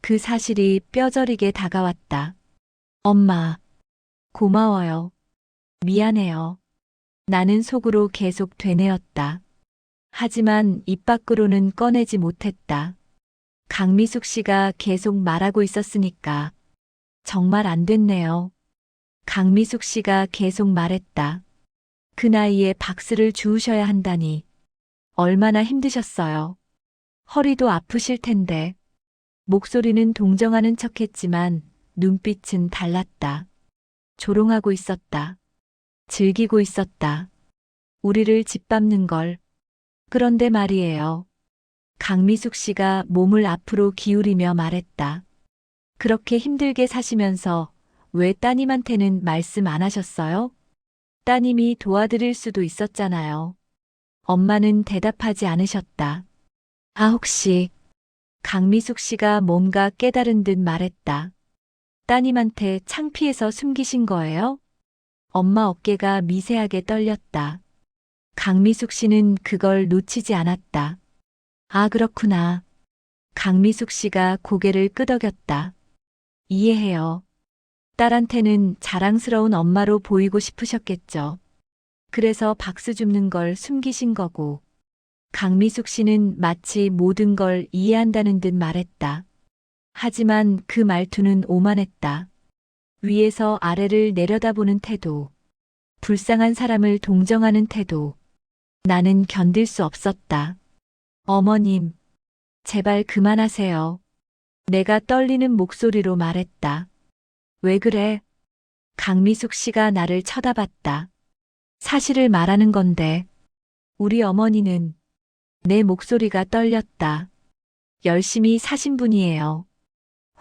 그 사실이 뼈저리게 다가왔다. 엄마, 고마워요. 미안해요. 나는 속으로 계속 되뇌었다. 하지만 입 밖으로는 꺼내지 못했다. 강미숙 씨가 계속 말하고 있었으니까. 정말 안 됐네요. 강미숙 씨가 계속 말했다. 그 나이에 박스를 주우셔야 한다니. 얼마나 힘드셨어요. 허리도 아프실 텐데. 목소리는 동정하는 척했지만 눈빛은 달랐다. 조롱하고 있었다. 즐기고 있었다. 우리를 짓밟는 걸. 그런데 말이에요. 강미숙 씨가 몸을 앞으로 기울이며 말했다. 그렇게 힘들게 사시면서 왜 따님한테는 말씀 안 하셨어요? 따님이 도와드릴 수도 있었잖아요. 엄마는 대답하지 않으셨다. 아, 혹시 강미숙 씨가 뭔가 깨달은 듯 말했다. 따님한테 창피해서 숨기신 거예요? 엄마 어깨가 미세하게 떨렸다. 강미숙 씨는 그걸 놓치지 않았다. 아, 그렇구나. 강미숙 씨가 고개를 끄덕였다. 이해해요. 딸한테는 자랑스러운 엄마로 보이고 싶으셨겠죠. 그래서 박수 줍는 걸 숨기신 거고. 강미숙 씨는 마치 모든 걸 이해한다는 듯 말했다. 하지만 그 말투는 오만했다. 위에서 아래를 내려다보는 태도. 불쌍한 사람을 동정하는 태도. 나는 견딜 수 없었다. 어머님, 제발 그만하세요. 내가 떨리는 목소리로 말했다. 왜 그래? 강미숙 씨가 나를 쳐다봤다. 사실을 말하는 건데. 우리 어머니는 내 목소리가 떨렸다. 열심히 사신 분이에요.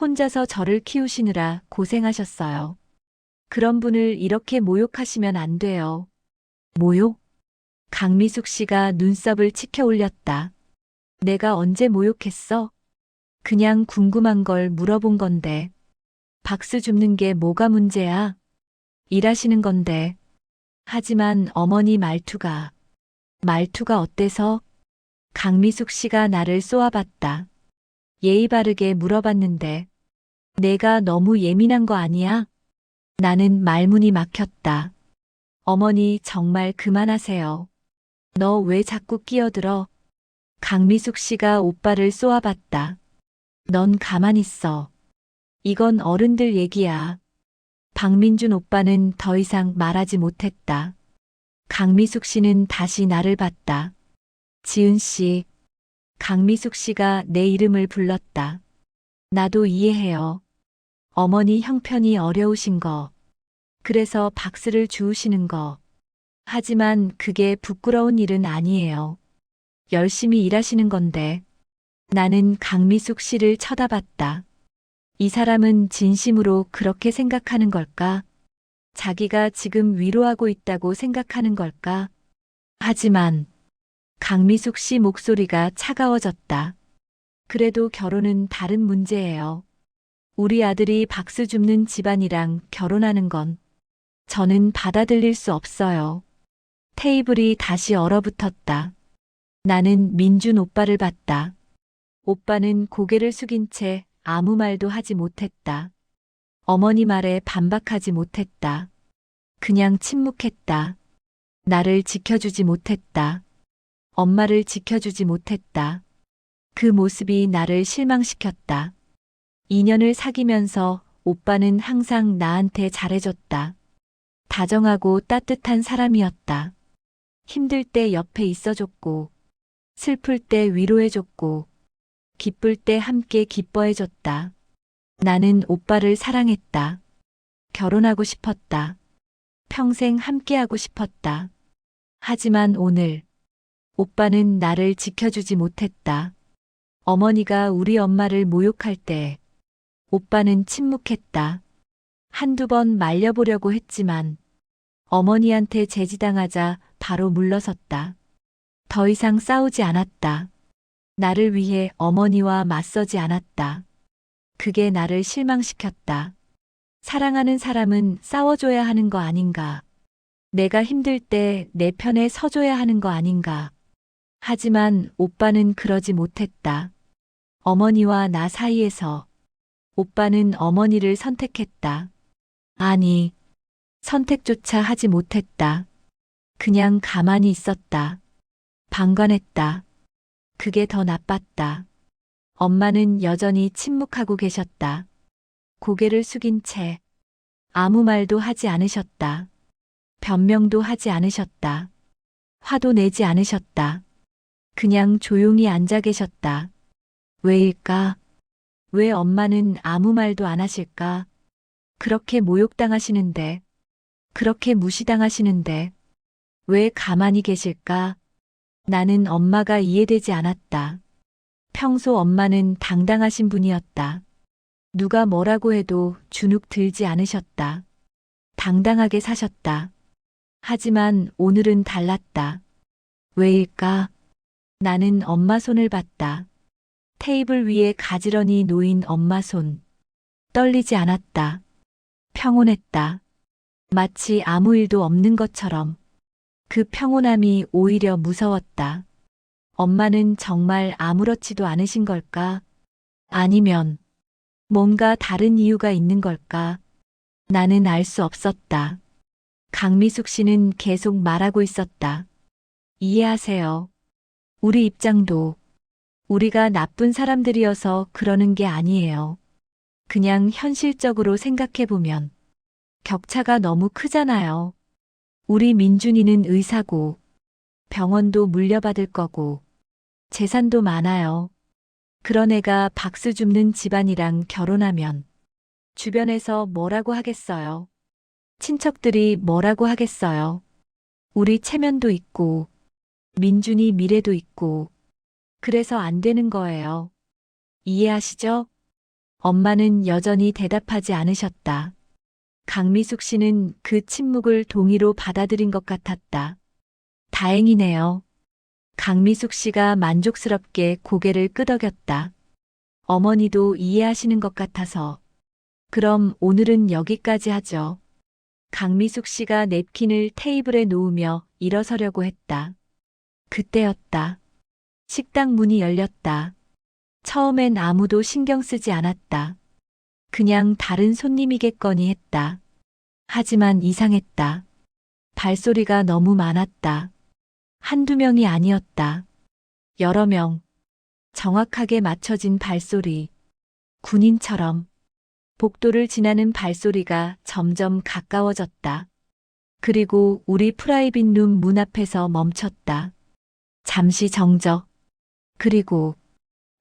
혼자서 저를 키우시느라 고생하셨어요. 그런 분을 이렇게 모욕하시면 안 돼요. 모욕? 강미숙 씨가 눈썹을 치켜 올렸다. 내가 언제 모욕했어? 그냥 궁금한 걸 물어본 건데. 박수 줍는 게 뭐가 문제야? 일하시는 건데. 하지만 어머니 말투가 어때서? 강미숙 씨가 나를 쏘아봤다. 예의 바르게 물어봤는데. 내가 너무 예민한 거 아니야? 나는 말문이 막혔다. 어머니 정말 그만하세요. 너 왜 자꾸 끼어들어? 강미숙 씨가 오빠를 쏘아봤다. 넌 가만히 있어. 이건 어른들 얘기야. 박민준 오빠는 더 이상 말하지 못했다. 강미숙 씨는 다시 나를 봤다. 지은 씨. 강미숙 씨가 내 이름을 불렀다. 나도 이해해요. 어머니 형편이 어려우신 거. 그래서 박스를 주우시는 거. 하지만 그게 부끄러운 일은 아니에요. 열심히 일하시는 건데. 나는 강미숙 씨를 쳐다봤다. 이 사람은 진심으로 그렇게 생각하는 걸까? 자기가 지금 위로하고 있다고 생각하는 걸까? 하지만 강미숙 씨 목소리가 차가워졌다. 그래도 결혼은 다른 문제예요. 우리 아들이 박수 줍는 집안이랑 결혼하는 건 저는 받아들일 수 없어요. 테이블이 다시 얼어붙었다. 나는 민준 오빠를 봤다. 오빠는 고개를 숙인 채 아무 말도 하지 못했다. 어머니 말에 반박하지 못했다. 그냥 침묵했다. 나를 지켜주지 못했다. 엄마를 지켜주지 못했다. 그 모습이 나를 실망시켰다. 2년을 사귀면서 오빠는 항상 나한테 잘해줬다. 다정하고 따뜻한 사람이었다. 힘들 때 옆에 있어줬고, 슬플 때 위로해줬고, 기쁠 때 함께 기뻐해줬다. 나는 오빠를 사랑했다. 결혼하고 싶었다. 평생 함께하고 싶었다. 하지만 오늘 오빠는 나를 지켜주지 못했다. 어머니가 우리 엄마를 모욕할 때 오빠는 침묵했다. 한두 번 말려보려고 했지만 어머니한테 제지당하자 바로 물러섰다. 더 이상 싸우지 않았다. 나를 위해 어머니와 맞서지 않았다. 그게 나를 실망시켰다. 사랑하는 사람은 싸워줘야 하는 거 아닌가? 내가 힘들 때 내 편에 서줘야 하는 거 아닌가? 하지만 오빠는 그러지 못했다. 어머니와 나 사이에서 오빠는 어머니를 선택했다. 아니, 선택조차 하지 못했다. 그냥 가만히 있었다. 방관했다. 그게 더 나빴다. 엄마는 여전히 침묵하고 계셨다. 고개를 숙인 채 아무 말도 하지 않으셨다. 변명도 하지 않으셨다. 화도 내지 않으셨다. 그냥 조용히 앉아 계셨다. 왜일까? 왜 엄마는 아무 말도 안 하실까? 그렇게 모욕당하시는데, 그렇게 무시당하시는데, 왜 가만히 계실까? 나는 엄마가 이해되지 않았다. 평소 엄마는 당당하신 분이었다. 누가 뭐라고 해도 주눅 들지 않으셨다. 당당하게 사셨다. 하지만 오늘은 달랐다. 왜일까? 나는 엄마 손을 봤다. 테이블 위에 가지런히 놓인 엄마 손. 떨리지 않았다. 평온했다. 마치 아무 일도 없는 것처럼. 그 평온함이 오히려 무서웠다. 엄마는 정말 아무렇지도 않으신 걸까? 아니면 뭔가 다른 이유가 있는 걸까? 나는 알 수 없었다. 강미숙 씨는 계속 말하고 있었다. 이해하세요. 우리 입장도 우리가 나쁜 사람들이어서 그러는 게 아니에요. 그냥 현실적으로 생각해보면 격차가 너무 크잖아요. 우리 민준이는 의사고 병원도 물려받을 거고 재산도 많아요. 그런 애가 박수 줍는 집안이랑 결혼하면 주변에서 뭐라고 하겠어요? 친척들이 뭐라고 하겠어요? 우리 체면도 있고 민준이 미래도 있고 그래서 안 되는 거예요. 이해하시죠? 엄마는 여전히 대답하지 않으셨다. 강미숙 씨는 그 침묵을 동의로 받아들인 것 같았다. 다행이네요. 강미숙 씨가 만족스럽게 고개를 끄덕였다. 어머니도 이해하시는 것 같아서. 그럼 오늘은 여기까지 하죠. 강미숙 씨가 냅킨을 테이블에 놓으며 일어서려고 했다. 그때였다. 식당 문이 열렸다. 처음엔 아무도 신경 쓰지 않았다. 그냥 다른 손님이겠거니 했다. 하지만 이상했다. 발소리가 너무 많았다. 한두 명이 아니었다. 여러 명. 정확하게 맞춰진 발소리. 군인처럼. 복도를 지나는 발소리가 점점 가까워졌다. 그리고 우리 프라이빗 룸 문 앞에서 멈췄다. 잠시 정적. 그리고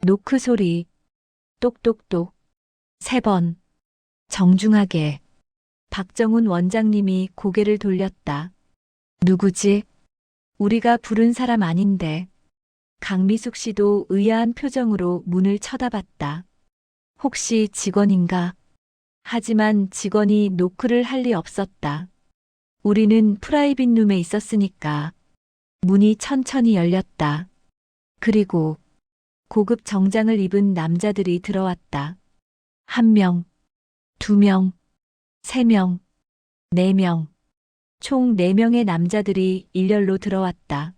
노크 소리. 똑똑똑. 3번. 정중하게. 박정훈 원장님이 고개를 돌렸다. 누구지? 우리가 부른 사람 아닌데. 강미숙 씨도 의아한 표정으로 문을 쳐다봤다. 혹시 직원인가? 하지만 직원이 노크를 할 리 없었다. 우리는 프라이빗 룸에 있었으니까. 문이 천천히 열렸다. 그리고 고급 정장을 입은 남자들이 들어왔다. 1명, 2명, 3명, 4명. 총 4명의 남자들이 일렬로 들어왔다.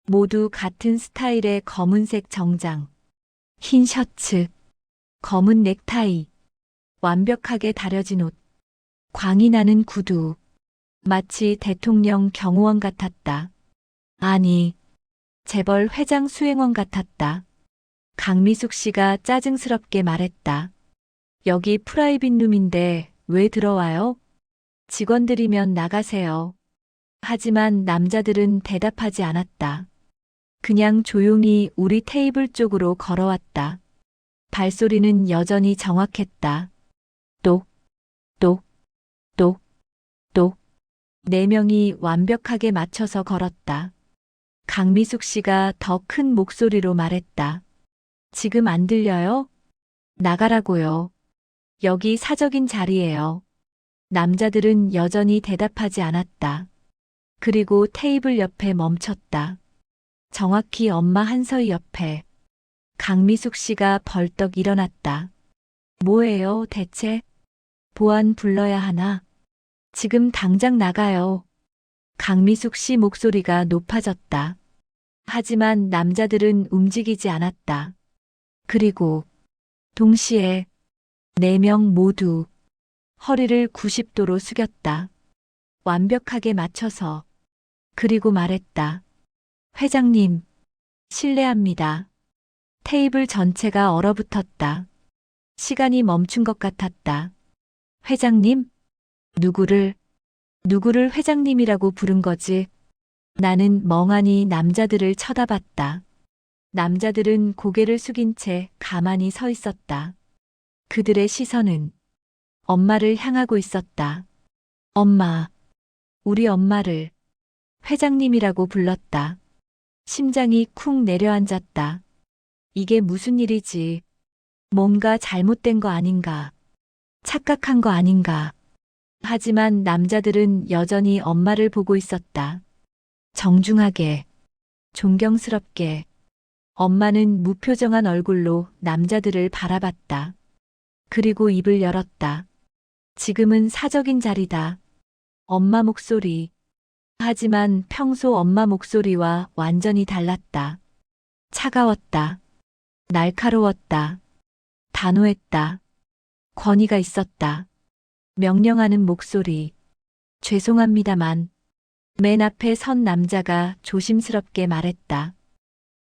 모두 같은 스타일의 검은색 정장, 흰 셔츠, 검은 넥타이, 완벽하게 다려진 옷, 광이 나는 구두. 마치 대통령 경호원 같았다. 아니, 재벌 회장 수행원 같았다. 강미숙 씨가 짜증스럽게 말했다. 여기 프라이빗 룸인데 왜 들어와요? 직원들이면 나가세요. 하지만 남자들은 대답하지 않았다. 그냥 조용히 우리 테이블 쪽으로 걸어왔다. 발소리는 여전히 정확했다. 똑, 똑, 똑, 똑. 4명이 완벽하게 맞춰서 걸었다. 강미숙 씨가 더 큰 목소리로 말했다. 지금 안 들려요? 나가라고요. 여기 사적인 자리예요. 남자들은 여전히 대답하지 않았다. 그리고 테이블 옆에 멈췄다. 정확히 엄마 한서희 옆에. 강미숙 씨가 벌떡 일어났다. 뭐예요, 대체? 보안 불러야 하나? 지금 당장 나가요. 강미숙 씨 목소리가 높아졌다. 하지만 남자들은 움직이지 않았다. 그리고 동시에 4명 모두 허리를 90도로 숙였다. 완벽하게 맞춰서. 그리고 말했다. 회장님, 실례합니다. 테이블 전체가 얼어붙었다. 시간이 멈춘 것 같았다. 회장님? 누구를 회장님이라고 부른 거지? 나는 멍하니 남자들을 쳐다봤다. 남자들은 고개를 숙인 채 가만히 서 있었다. 그들의 시선은 엄마를 향하고 있었다. 엄마, 우리 엄마를 회장님이라고 불렀다. 심장이 쿵 내려앉았다. 이게 무슨 일이지? 뭔가 잘못된 거 아닌가? 착각한 거 아닌가? 하지만 남자들은 여전히 엄마를 보고 있었다. 정중하게, 존경스럽게. 엄마는 무표정한 얼굴로 남자들을 바라봤다. 그리고 입을 열었다. 지금은 사적인 자리다. 엄마 목소리. 하지만 평소 엄마 목소리와 완전히 달랐다. 차가웠다. 날카로웠다. 단호했다. 권위가 있었다. 명령하는 목소리. 죄송합니다만. 맨 앞에 선 남자가 조심스럽게 말했다.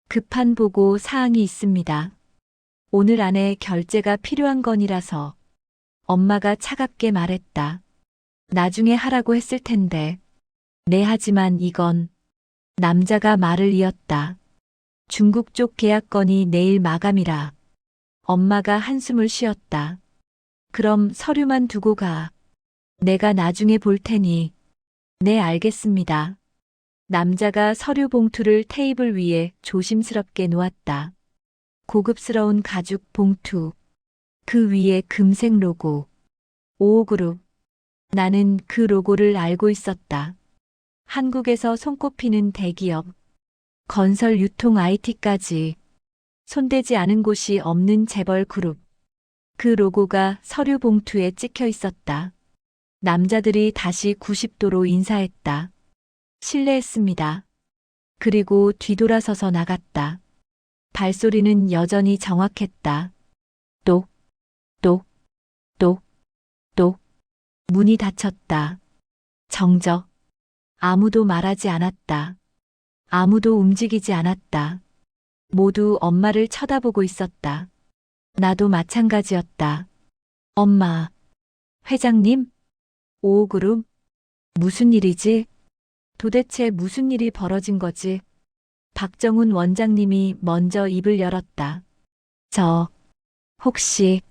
급한 보고 사항이 있습니다. 오늘 안에 결제가 필요한 건이라서. 엄마가 차갑게 말했다. 나중에 하라고 했을 텐데. 네, 하지만 이건. 남자가 말을 이었다. 중국 쪽 계약건이 내일 마감이라. 엄마가 한숨을 쉬었다. 그럼 서류만 두고 가. 내가 나중에 볼 테니. 네, 알겠습니다. 남자가 서류 봉투를 테이블 위에 조심스럽게 놓았다. 고급스러운 가죽 봉투. 그 위에 금색 로고. 오호그룹. 나는 그 로고를 알고 있었다. 한국에서 손꼽히는 대기업. 건설 유통 IT까지. 손대지 않은 곳이 없는 재벌 그룹. 그 로고가 서류 봉투에 찍혀 있었다. 남자들이 다시 90도로 인사했다. 실례했습니다. 그리고 뒤돌아서서 나갔다. 발소리는 여전히 정확했다. 똑, 똑, 똑, 똑. 문이 닫혔다. 정적. 아무도 말하지 않았다. 아무도 움직이지 않았다. 모두 엄마를 쳐다보고 있었다. 나도 마찬가지였다. 엄마. 회장님? 오호그룹? 무슨 일이지? 도대체 무슨 일이 벌어진 거지? 박정훈 원장님이 먼저 입을 열었다. 혹시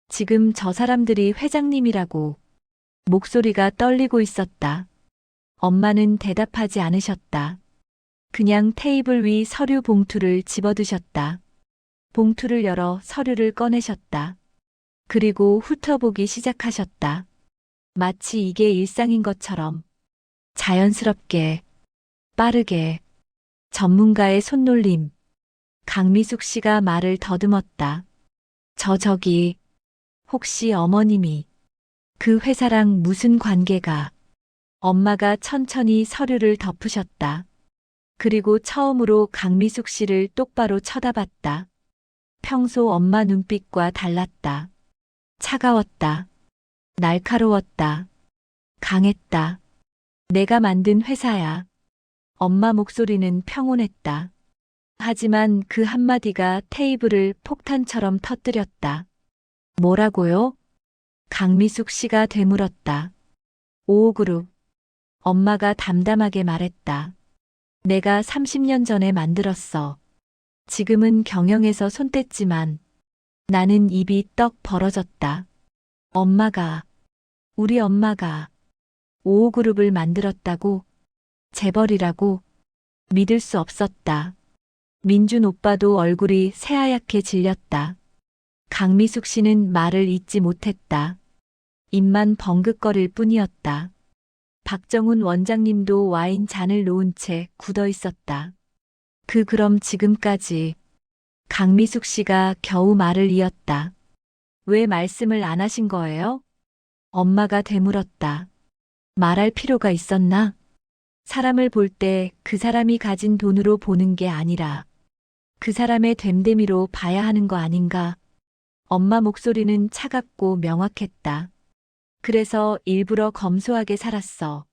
지금 저 사람들이 회장님이라고. 목소리가 떨리고 있었다. 엄마는 대답하지 않으셨다. 그냥 테이블 위 서류 봉투를 집어드셨다. 봉투를 열어 서류를 꺼내셨다. 그리고 훑어보기 시작하셨다. 마치 이게 일상인 것처럼. 자연스럽게, 빠르게. 전문가의 손놀림. 강미숙 씨가 말을 더듬었다. 저기, 혹시 어머님이 그 회사랑 무슨 관계가? 엄마가 천천히 서류를 덮으셨다. 그리고 처음으로 강미숙 씨를 똑바로 쳐다봤다. 평소 엄마 눈빛과 달랐다. 차가웠다. 날카로웠다. 강했다. 내가 만든 회사야. 엄마 목소리는 평온했다. 하지만 그 한마디가 테이블을 폭탄처럼 터뜨렸다. 뭐라고요? 강미숙 씨가 되물었다. 오호그룹. 엄마가 담담하게 말했다. 내가 30년 전에 만들었어. 지금은 경영에서 손 뗐지만 나는 입이 떡 벌어졌다. 우리 엄마가 오호그룹을 만들었다고? 재벌이라고? 믿을 수 없었다. 민준 오빠도 얼굴이 새하얗게 질렸다. 강미숙 씨는 말을 잇지 못했다. 입만 벙긋거릴 뿐이었다. 박정훈 원장님도 와인 잔을 놓은 채 굳어 있었다. 그럼 지금까지. 강미숙 씨가 겨우 말을 이었다. 왜 말씀을 안 하신 거예요? 엄마가 되물었다. 말할 필요가 있었나? 사람을 볼 때 그 사람이 가진 돈으로 보는 게 아니라 그 사람의 됨됨이로 봐야 하는 거 아닌가? 엄마 목소리는 차갑고 명확했다. 그래서 일부러 검소하게 살았어.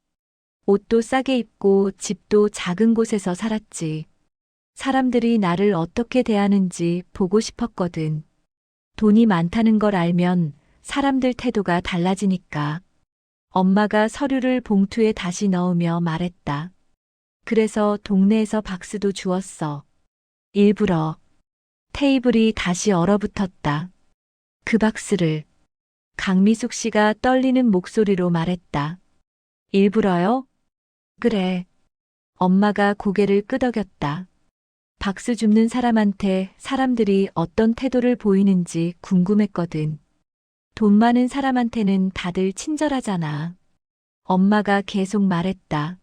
옷도 싸게 입고 집도 작은 곳에서 살았지. 사람들이 나를 어떻게 대하는지 보고 싶었거든. 돈이 많다는 걸 알면 사람들 태도가 달라지니까. 엄마가 서류를 봉투에 다시 넣으며 말했다. 그래서 동네에서 박수도 주었어. 일부러. 테이블이 다시 얼어붙었다. 그 박수를 강미숙 씨가 떨리는 목소리로 말했다. 일부러요? 그래. 엄마가 고개를 끄덕였다. 박수 줍는 사람한테 사람들이 어떤 태도를 보이는지 궁금했거든. 돈 많은 사람한테는 다들 친절하잖아. 엄마가 계속 말했다.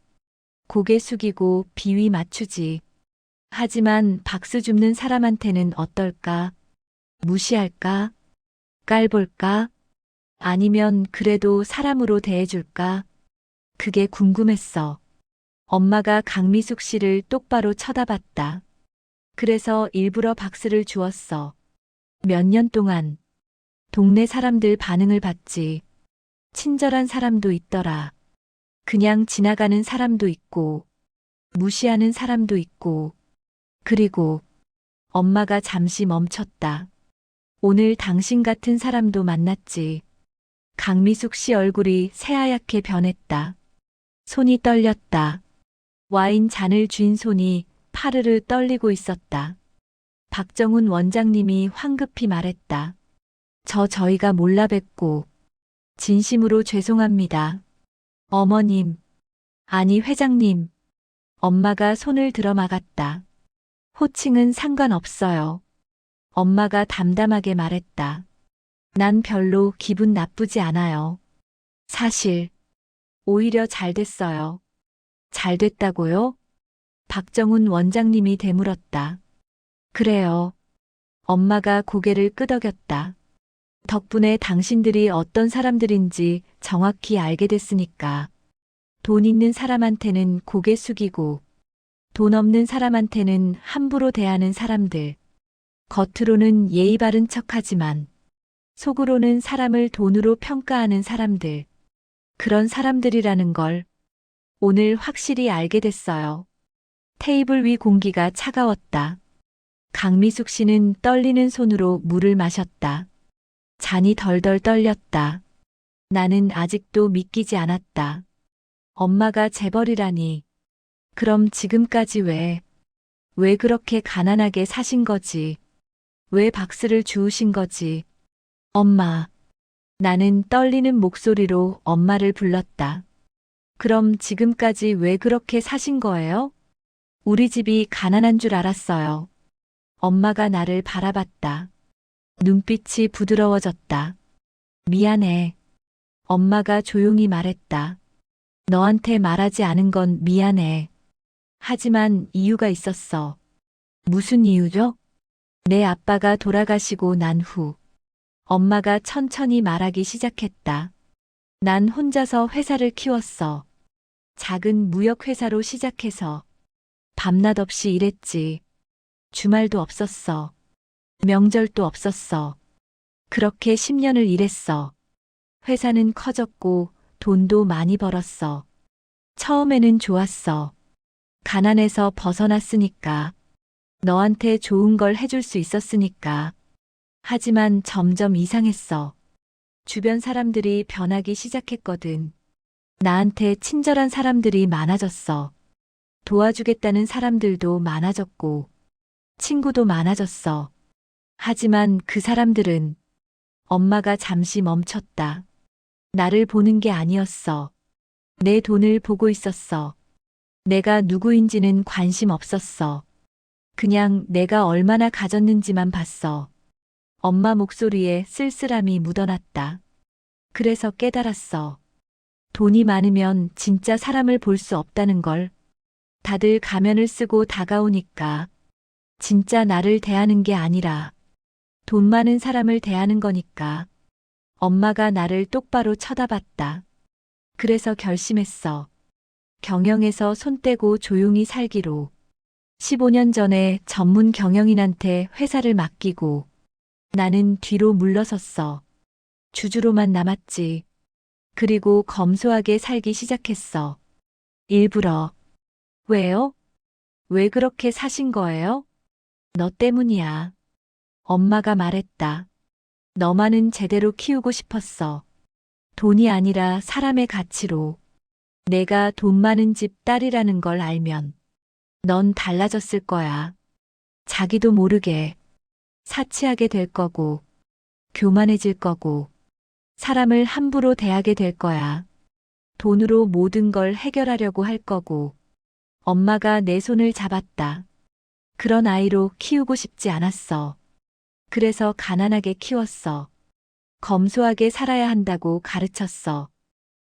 고개 숙이고 비위 맞추지. 하지만 박수 줍는 사람한테는 어떨까? 무시할까? 깔볼까? 아니면 그래도 사람으로 대해줄까? 그게 궁금했어. 엄마가 강미숙 씨를 똑바로 쳐다봤다. 그래서 일부러 박수를 주었어. 몇 년 동안 동네 사람들 반응을 봤지. 친절한 사람도 있더라. 그냥 지나가는 사람도 있고, 무시하는 사람도 있고, 그리고 엄마가 잠시 멈췄다. 오늘 당신 같은 사람도 만났지. 강미숙 씨 얼굴이 새하얗게 변했다. 손이 떨렸다. 와인 잔을 쥔 손이 파르르 떨리고 있었다. 박정훈 원장님이 황급히 말했다. 저희가 몰라 뵙고 진심으로 죄송합니다. 어머님, 아니 회장님. 엄마가 손을 들어 막았다. 호칭은 상관없어요. 엄마가 담담하게 말했다. 난 별로 기분 나쁘지 않아요. 사실, 오히려 잘 됐어요. 잘 됐다고요? 박정훈 원장님이 되물었다. 그래요. 엄마가 고개를 끄덕였다. 덕분에 당신들이 어떤 사람들인지 정확히 알게 됐으니까. 돈 있는 사람한테는 고개 숙이고, 돈 없는 사람한테는 함부로 대하는 사람들. 겉으로는 예의 바른 척하지만, 속으로는 사람을 돈으로 평가하는 사람들. 그런 사람들이라는 걸 오늘 확실히 알게 됐어요. 테이블 위 공기가 차가웠다. 강미숙 씨는 떨리는 손으로 물을 마셨다. 잔이 덜덜 떨렸다. 나는 아직도 믿기지 않았다. 엄마가 재벌이라니. 그럼 지금까지 왜 그렇게 가난하게 사신 거지? 왜 박수를 주우신 거지? 엄마. 나는 떨리는 목소리로 엄마를 불렀다. 그럼 지금까지 왜 그렇게 사신 거예요? 우리 집이 가난한 줄 알았어요. 엄마가 나를 바라봤다. 눈빛이 부드러워졌다. 미안해. 엄마가 조용히 말했다. 너한테 말하지 않은 건 미안해. 하지만 이유가 있었어. 무슨 이유죠? 내 아빠가 돌아가시고 난 후, 엄마가 천천히 말하기 시작했다. 난 혼자서 회사를 키웠어. 작은 무역회사로 시작해서 밤낮 없이 일했지. 주말도 없었어. 명절도 없었어. 그렇게 10년을 일했어. 회사는 커졌고 돈도 많이 벌었어. 처음에는 좋았어. 가난에서 벗어났으니까. 너한테 좋은 걸 해줄 수 있었으니까. 하지만 점점 이상했어. 주변 사람들이 변하기 시작했거든. 나한테 친절한 사람들이 많아졌어. 도와주겠다는 사람들도 많아졌고, 친구도 많아졌어. 하지만 그 사람들은 엄마가 잠시 멈췄다. 나를 보는 게 아니었어. 내 돈을 보고 있었어. 내가 누구인지는 관심 없었어. 그냥 내가 얼마나 가졌는지만 봤어. 엄마 목소리에 쓸쓸함이 묻어났다. 그래서 깨달았어. 돈이 많으면 진짜 사람을 볼 수 없다는 걸. 다들 가면을 쓰고 다가오니까 진짜 나를 대하는 게 아니라 돈 많은 사람을 대하는 거니까. 엄마가 나를 똑바로 쳐다봤다. 그래서 결심했어. 경영에서 손 떼고 조용히 살기로. 15년 전에 전문 경영인한테 회사를 맡기고 나는 뒤로 물러섰어. 주주로만 남았지. 그리고 검소하게 살기 시작했어. 일부러. 왜요? 왜 그렇게 사신 거예요? 너 때문이야. 엄마가 말했다. 너만은 제대로 키우고 싶었어. 돈이 아니라 사람의 가치로. 내가 돈 많은 집 딸이라는 걸 알면 넌 달라졌을 거야. 자기도 모르게 사치하게 될 거고, 교만해질 거고, 사람을 함부로 대하게 될 거야. 돈으로 모든 걸 해결하려고 할 거고. 엄마가 내 손을 잡았다. 그런 아이로 키우고 싶지 않았어. 그래서 가난하게 키웠어. 검소하게 살아야 한다고 가르쳤어.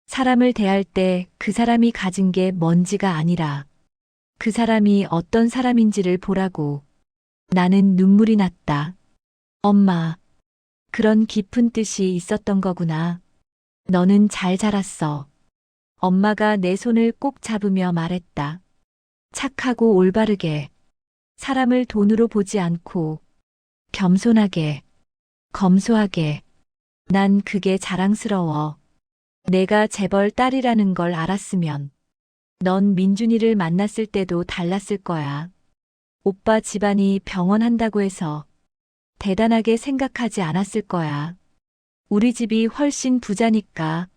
사람을 대할 때 그 사람이 가진 게 뭔지가 아니라 그 사람이 어떤 사람인지를 보라고. 나는 눈물이 났다. 엄마, 그런 깊은 뜻이 있었던 거구나. 너는 잘 자랐어. 엄마가 내 손을 꼭 잡으며 말했다. 착하고 올바르게. 사람을 돈으로 보지 않고 겸손하게, 검소하게. 난 그게 자랑스러워. 내가 재벌 딸이라는 걸 알았으면 넌 민준이를 만났을 때도 달랐을 거야. 오빠 집안이 병원 한다고 해서 대단하게 생각하지 않았을 거야. 우리 집이 훨씬 부자니까.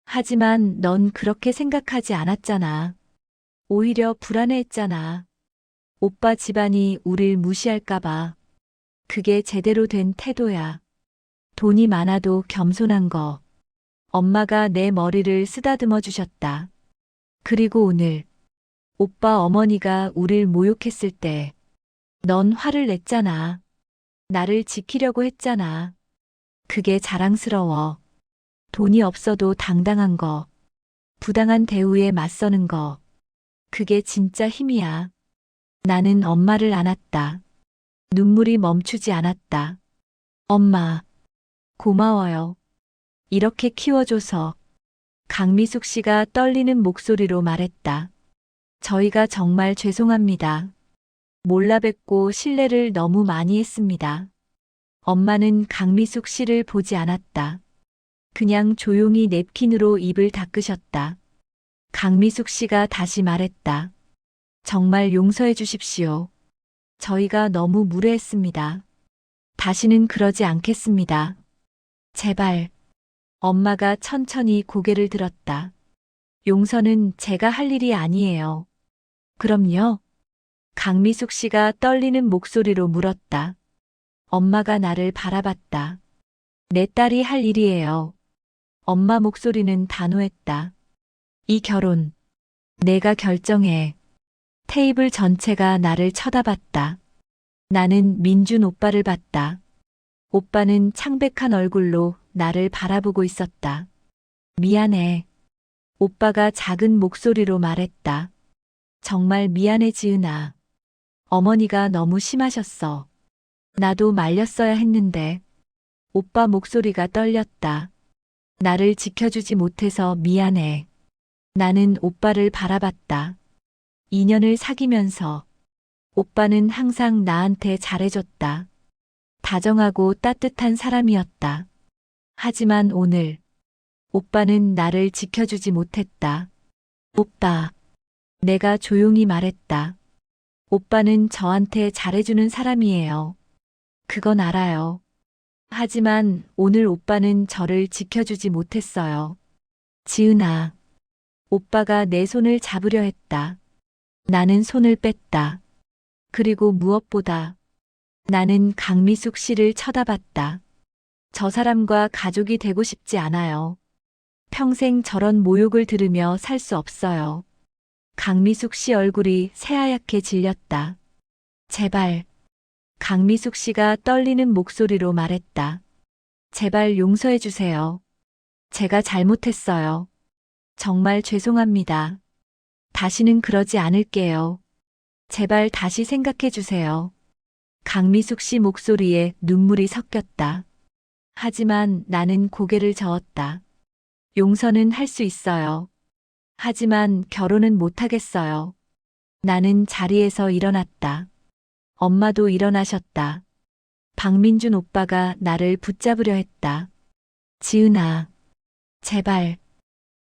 하지만 넌 그렇게 생각하지 않았잖아. 오히려 불안해했잖아. 오빠 집안이 우릴 무시할까봐. 그게 제대로 된 태도야. 돈이 많아도 겸손한 거. 엄마가 내 머리를 쓰다듬어 주셨다. 그리고 오늘 오빠 어머니가 우릴 모욕했을 때 넌 화를 냈잖아. 나를 지키려고 했잖아. 그게 자랑스러워. 돈이 없어도 당당한 거. 부당한 대우에 맞서는 거. 그게 진짜 힘이야. 나는 엄마를 안았다. 눈물이 멈추지 않았다. 엄마, 고마워요. 이렇게 키워줘서. 강미숙 씨가 떨리는 목소리로 말했다. 저희가 정말 죄송합니다. 몰라 뵙고 실례를 너무 많이 했습니다. 엄마는 강미숙 씨를 보지 않았다. 그냥 조용히 냅킨으로 입을 닦으셨다. 강미숙 씨가 다시 말했다. 정말 용서해 주십시오. 저희가 너무 무례했습니다. 다시는 그러지 않겠습니다. 제발. 엄마가 천천히 고개를 들었다. 용서는 제가 할 일이 아니에요. 그럼요. 강미숙 씨가 떨리는 목소리로 물었다. 엄마가 나를 바라봤다. 내 딸이 할 일이에요. 엄마 목소리는 단호했다. 이 결혼, 내가 결정해. 테이블 전체가 나를 쳐다봤다. 나는 민준 오빠를 봤다. 오빠는 창백한 얼굴로 나를 바라보고 있었다. 미안해. 오빠가 작은 목소리로 말했다. 정말 미안해 지은아. 어머니가 너무 심하셨어. 나도 말렸어야 했는데. 오빠 목소리가 떨렸다. 나를 지켜주지 못해서 미안해. 나는 오빠를 바라봤다. 2년을 사귀면서 오빠는 항상 나한테 잘해줬다. 다정하고 따뜻한 사람이었다. 하지만 오늘 오빠는 나를 지켜주지 못했다. 오빠, 내가 조용히 말했다. 오빠는 저한테 잘해주는 사람이에요. 그건 알아요. 하지만 오늘 오빠는 저를 지켜주지 못했어요. 지은아, 오빠가 내 손을 잡으려 했다. 나는 손을 뺐다. 그리고 무엇보다 나는 강미숙 씨를 쳐다봤다. 저 사람과 가족이 되고 싶지 않아요. 평생 저런 모욕을 들으며 살 수 없어요. 강미숙 씨 얼굴이 새하얗게 질렸다. 제발. 강미숙 씨가 떨리는 목소리로 말했다. 제발 용서해 주세요. 제가 잘못했어요. 정말 죄송합니다. 다시는 그러지 않을게요. 제발 다시 생각해 주세요. 강미숙 씨 목소리에 눈물이 섞였다. 하지만 나는 고개를 저었다. 용서는 할 수 있어요. 하지만 결혼은 못하겠어요. 나는 자리에서 일어났다. 엄마도 일어나셨다. 박민준 오빠가 나를 붙잡으려 했다. 지은아, 제발,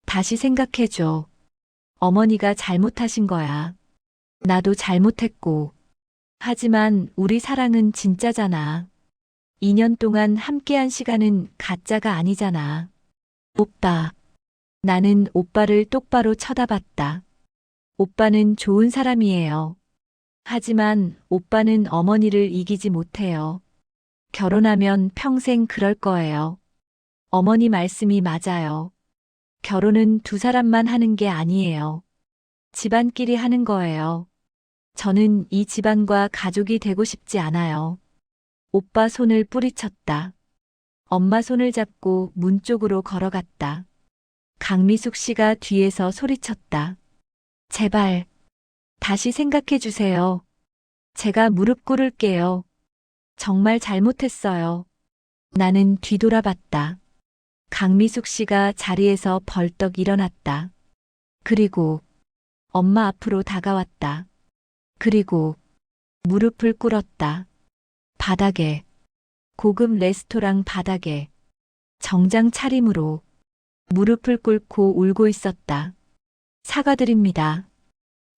다시 생각해줘. 어머니가 잘못하신 거야. 나도 잘못했고. 하지만 우리 사랑은 진짜잖아. 2년 동안 함께한 시간은 가짜가 아니잖아. 오빠. 나는 오빠를 똑바로 쳐다봤다. 오빠는 좋은 사람이에요. 하지만 오빠는 어머니를 이기지 못해요. 결혼하면 평생 그럴 거예요. 어머니 말씀이 맞아요. 결혼은 두 사람만 하는 게 아니에요. 집안끼리 하는 거예요. 저는 이 집안과 가족이 되고 싶지 않아요. 오빠 손을 뿌리쳤다. 엄마 손을 잡고 문 쪽으로 걸어갔다. 강미숙 씨가 뒤에서 소리쳤다. 제발, 다시 생각해 주세요. 제가 무릎 꿇을게요. 정말 잘못했어요. 나는 뒤돌아봤다. 강미숙 씨가 자리에서 벌떡 일어났다. 그리고 엄마 앞으로 다가왔다. 그리고 무릎을 꿇었다. 바닥에, 고급 레스토랑 바닥에, 정장 차림으로 무릎을 꿇고 울고 있었다. 사과드립니다.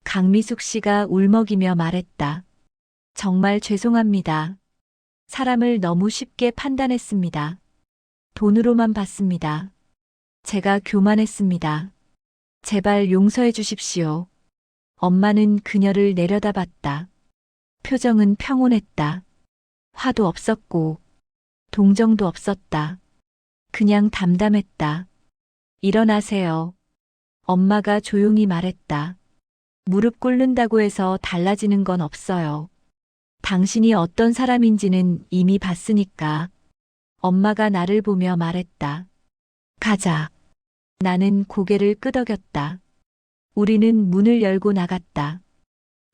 강미숙 씨가 울먹이며 말했다. 정말 죄송합니다. 사람을 너무 쉽게 판단했습니다. 돈으로만 봤습니다. 제가 교만했습니다. 제발 용서해 주십시오. 엄마는 그녀를 내려다봤다. 표정은 평온했다. 화도 없었고 동정도 없었다. 그냥 담담했다. 일어나세요. 엄마가 조용히 말했다. 무릎 꿇는다고 해서 달라지는 건 없어요. 당신이 어떤 사람인지는 이미 봤으니까. 엄마가 나를 보며 말했다. 가자. 나는 고개를 끄덕였다. 우리는 문을 열고 나갔다.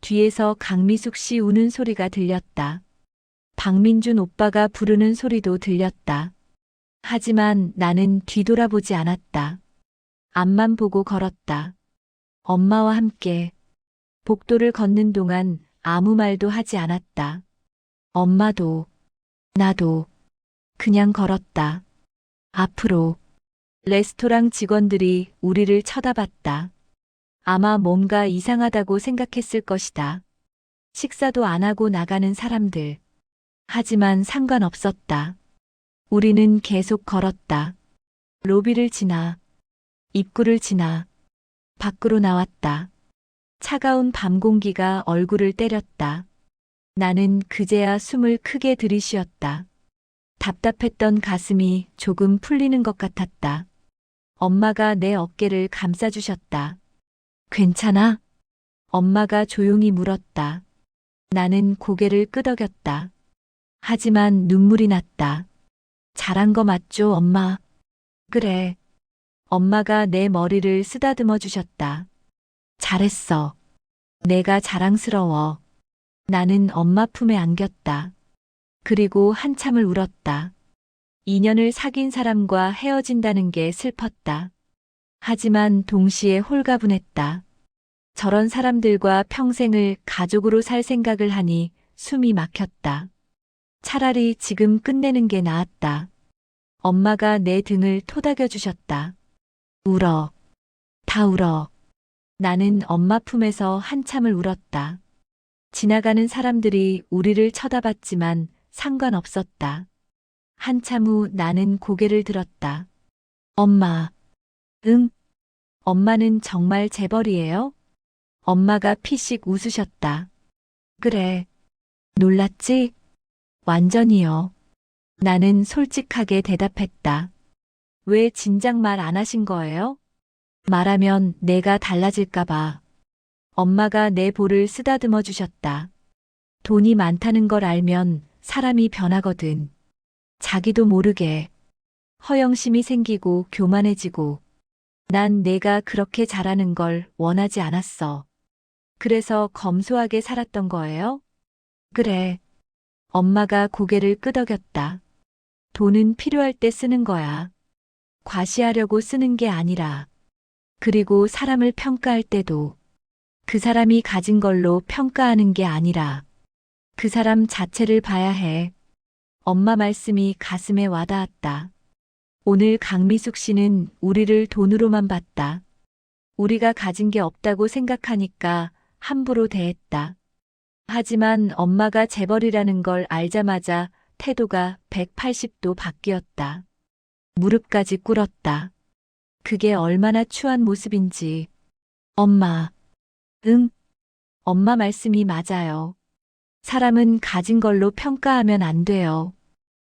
뒤에서 강미숙 씨 우는 소리가 들렸다. 박민준 오빠가 부르는 소리도 들렸다. 하지만 나는 뒤돌아보지 않았다. 앞만 보고 걸었다. 엄마와 함께 복도를 걷는 동안 아무 말도 하지 않았다. 엄마도, 나도 그냥 걸었다. 앞으로 레스토랑 직원들이 우리를 쳐다봤다. 아마 뭔가 이상하다고 생각했을 것이다. 식사도 안 하고 나가는 사람들. 하지만 상관없었다. 우리는 계속 걸었다. 로비를 지나, 입구를 지나, 밖으로 나왔다. 차가운 밤 공기가 얼굴을 때렸다. 나는 그제야 숨을 크게 들이쉬었다. 답답했던 가슴이 조금 풀리는 것 같았다. 엄마가 내 어깨를 감싸주셨다. 괜찮아? 엄마가 조용히 물었다. 나는 고개를 끄덕였다. 하지만 눈물이 났다. 잘한 거 맞죠, 엄마? 그래. 엄마가 내 머리를 쓰다듬어 주셨다. 잘했어. 내가 자랑스러워. 나는 엄마 품에 안겼다. 그리고 한참을 울었다. 2년을 사귄 사람과 헤어진다는 게 슬펐다. 하지만 동시에 홀가분했다. 저런 사람들과 평생을 가족으로 살 생각을 하니 숨이 막혔다. 차라리 지금 끝내는 게 나았다. 엄마가 내 등을 토닥여 주셨다. 울어. 다 울어. 나는 엄마 품에서 한참을 울었다. 지나가는 사람들이 우리를 쳐다봤지만 상관없었다. 한참 후 나는 고개를 들었다. 엄마. 응? 엄마는 정말 재벌이에요? 엄마가 피식 웃으셨다. 그래. 놀랐지? 완전히요. 나는 솔직하게 대답했다. 왜 진작 말 안 하신 거예요? 말하면 내가 달라질까봐. 엄마가 내 볼을 쓰다듬어 주셨다. 돈이 많다는 걸 알면 사람이 변하거든. 자기도 모르게 허영심이 생기고 교만해지고 난 내가 그렇게 잘하는 걸 원하지 않았어. 그래서 검소하게 살았던 거예요? 그래. 엄마가 고개를 끄덕였다. 돈은 필요할 때 쓰는 거야. 과시하려고 쓰는 게 아니라. 그리고 사람을 평가할 때도 그 사람이 가진 걸로 평가하는 게 아니라 그 사람 자체를 봐야 해. 엄마 말씀이 가슴에 와닿았다. 오늘 강미숙 씨는 우리를 돈으로만 봤다. 우리가 가진 게 없다고 생각하니까 함부로 대했다. 하지만 엄마가 재벌이라는 걸 알자마자 태도가 180도 바뀌었다. 무릎까지 꿇었다. 그게 얼마나 추한 모습인지. 엄마. 응. 엄마 말씀이 맞아요. 사람은 가진 걸로 평가하면 안 돼요.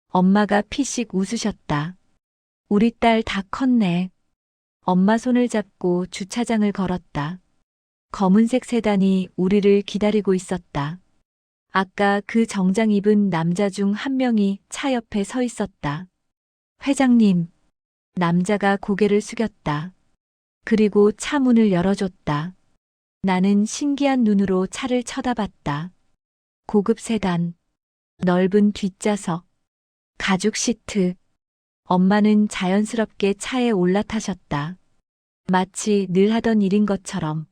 엄마가 피식 웃으셨다. 우리 딸 다 컸네. 엄마 손을 잡고 주차장을 걸었다. 검은색 세단이 우리를 기다리고 있었다. 아까 그 정장 입은 남자 중 한 명이 차 옆에 서 있었다. 회장님. 남자가 고개를 숙였다. 그리고 차 문을 열어줬다. 나는 신기한 눈으로 차를 쳐다봤다. 고급 세단, 넓은 뒷좌석, 가죽 시트. 엄마는 자연스럽게 차에 올라타셨다. 마치 늘 하던 일인 것처럼.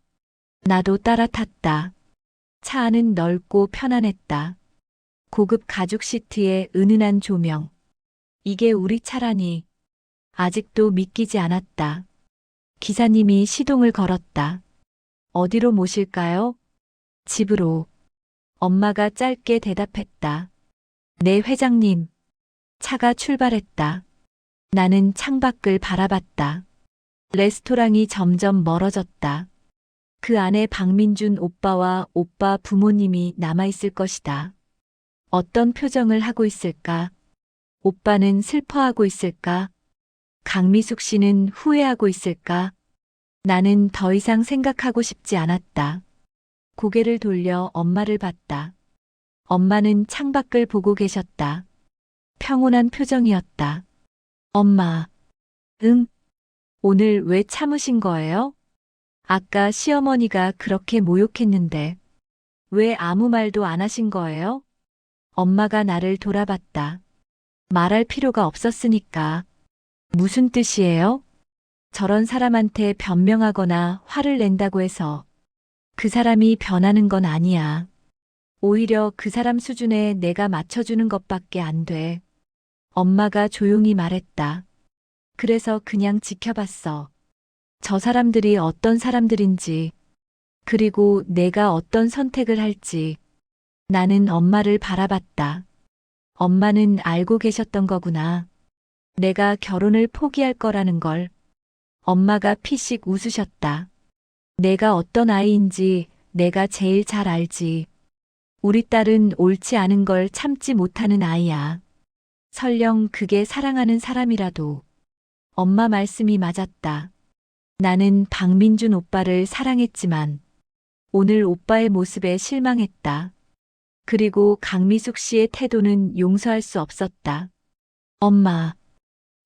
나도 따라 탔다. 차 안은 넓고 편안했다. 고급 가죽 시트에 은은한 조명. 이게 우리 차라니. 아직도 믿기지 않았다. 기사님이 시동을 걸었다. 어디로 모실까요? 집으로. 엄마가 짧게 대답했다. 네, 회장님. 차가 출발했다. 나는 창밖을 바라봤다. 레스토랑이 점점 멀어졌다. 그 안에 박민준 오빠와 오빠 부모님이 남아있을 것이다. 어떤 표정을 하고 있을까? 오빠는 슬퍼하고 있을까? 강미숙 씨는 후회하고 있을까? 나는 더 이상 생각하고 싶지 않았다. 고개를 돌려 엄마를 봤다. 엄마는 창밖을 보고 계셨다. 평온한 표정이었다. 엄마. 응? 오늘 왜 참으신 거예요? 아까 시어머니가 그렇게 모욕했는데 왜 아무 말도 안 하신 거예요? 엄마가 나를 돌아봤다. 말할 필요가 없었으니까. 무슨 뜻이에요? 저런 사람한테 변명하거나 화를 낸다고 해서 그 사람이 변하는 건 아니야. 오히려 그 사람 수준에 내가 맞춰주는 것밖에 안 돼. 엄마가 조용히 말했다. 그래서 그냥 지켜봤어. 저 사람들이 어떤 사람들인지, 그리고 내가 어떤 선택을 할지. 나는 엄마를 바라봤다. 엄마는 알고 계셨던 거구나. 내가 결혼을 포기할 거라는 걸. 엄마가 피식 웃으셨다. 내가 어떤 아이인지 내가 제일 잘 알지. 우리 딸은 옳지 않은 걸 참지 못하는 아이야. 설령 그게 사랑하는 사람이라도. 엄마 말씀이 맞았다. 나는 박민준 오빠를 사랑했지만 오늘 오빠의 모습에 실망했다. 그리고 강미숙 씨의 태도는 용서할 수 없었다. 엄마.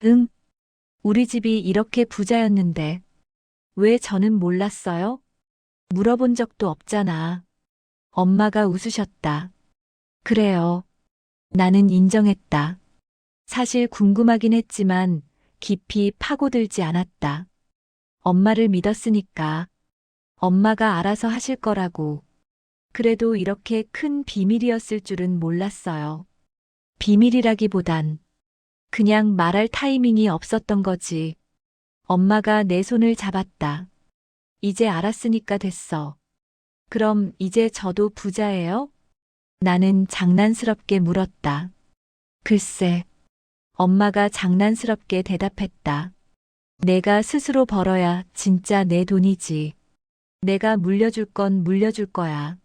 응? 우리 집이 이렇게 부자였는데 왜 저는 몰랐어요? 물어본 적도 없잖아. 엄마가 웃으셨다. 그래요. 나는 인정했다. 사실 궁금하긴 했지만 깊이 파고들지 않았다. 엄마를 믿었으니까. 엄마가 알아서 하실 거라고. 그래도 이렇게 큰 비밀이었을 줄은 몰랐어요. 비밀이라기보단 그냥 말할 타이밍이 없었던 거지. 엄마가 내 손을 잡았다. 이제 알았으니까 됐어. 그럼 이제 저도 부자예요? 나는 장난스럽게 물었다. 글쎄. 엄마가 장난스럽게 대답했다. 내가 스스로 벌어야 진짜 내 돈이지. 내가 물려줄 건 물려줄 거야.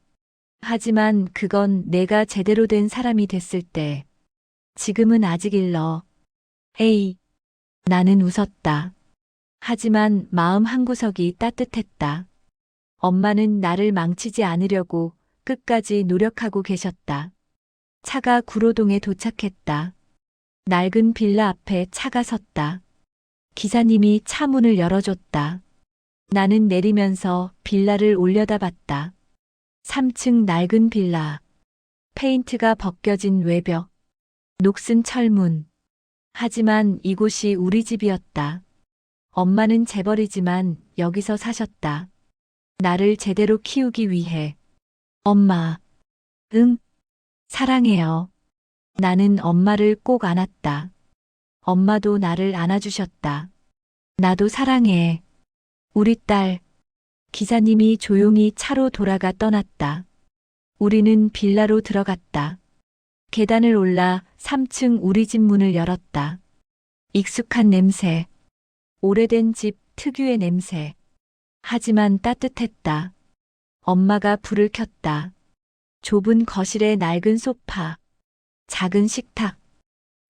하지만 그건 내가 제대로 된 사람이 됐을 때. 지금은 아직 일러. 에이. 나는 웃었다. 하지만 마음 한구석이 따뜻했다. 엄마는 나를 망치지 않으려고 끝까지 노력하고 계셨다. 차가 구로동에 도착했다. 낡은 빌라 앞에 차가 섰다. 기사님이 차 문을 열어줬다. 나는 내리면서 빌라를 올려다봤다. 3층 낡은 빌라. 페인트가 벗겨진 외벽. 녹슨 철문. 하지만 이곳이 우리 집이었다. 엄마는 재벌이지만 여기서 사셨다. 나를 제대로 키우기 위해. 엄마. 응. 사랑해요. 나는 엄마를 꼭 안았다. 엄마도 나를 안아주셨다. 나도 사랑해. 우리 딸. 기사님이 조용히 차로 돌아가 떠났다. 우리는 빌라로 들어갔다. 계단을 올라 3층 우리 집 문을 열었다. 익숙한 냄새. 오래된 집 특유의 냄새. 하지만 따뜻했다. 엄마가 불을 켰다. 좁은 거실에 낡은 소파. 작은 식탁.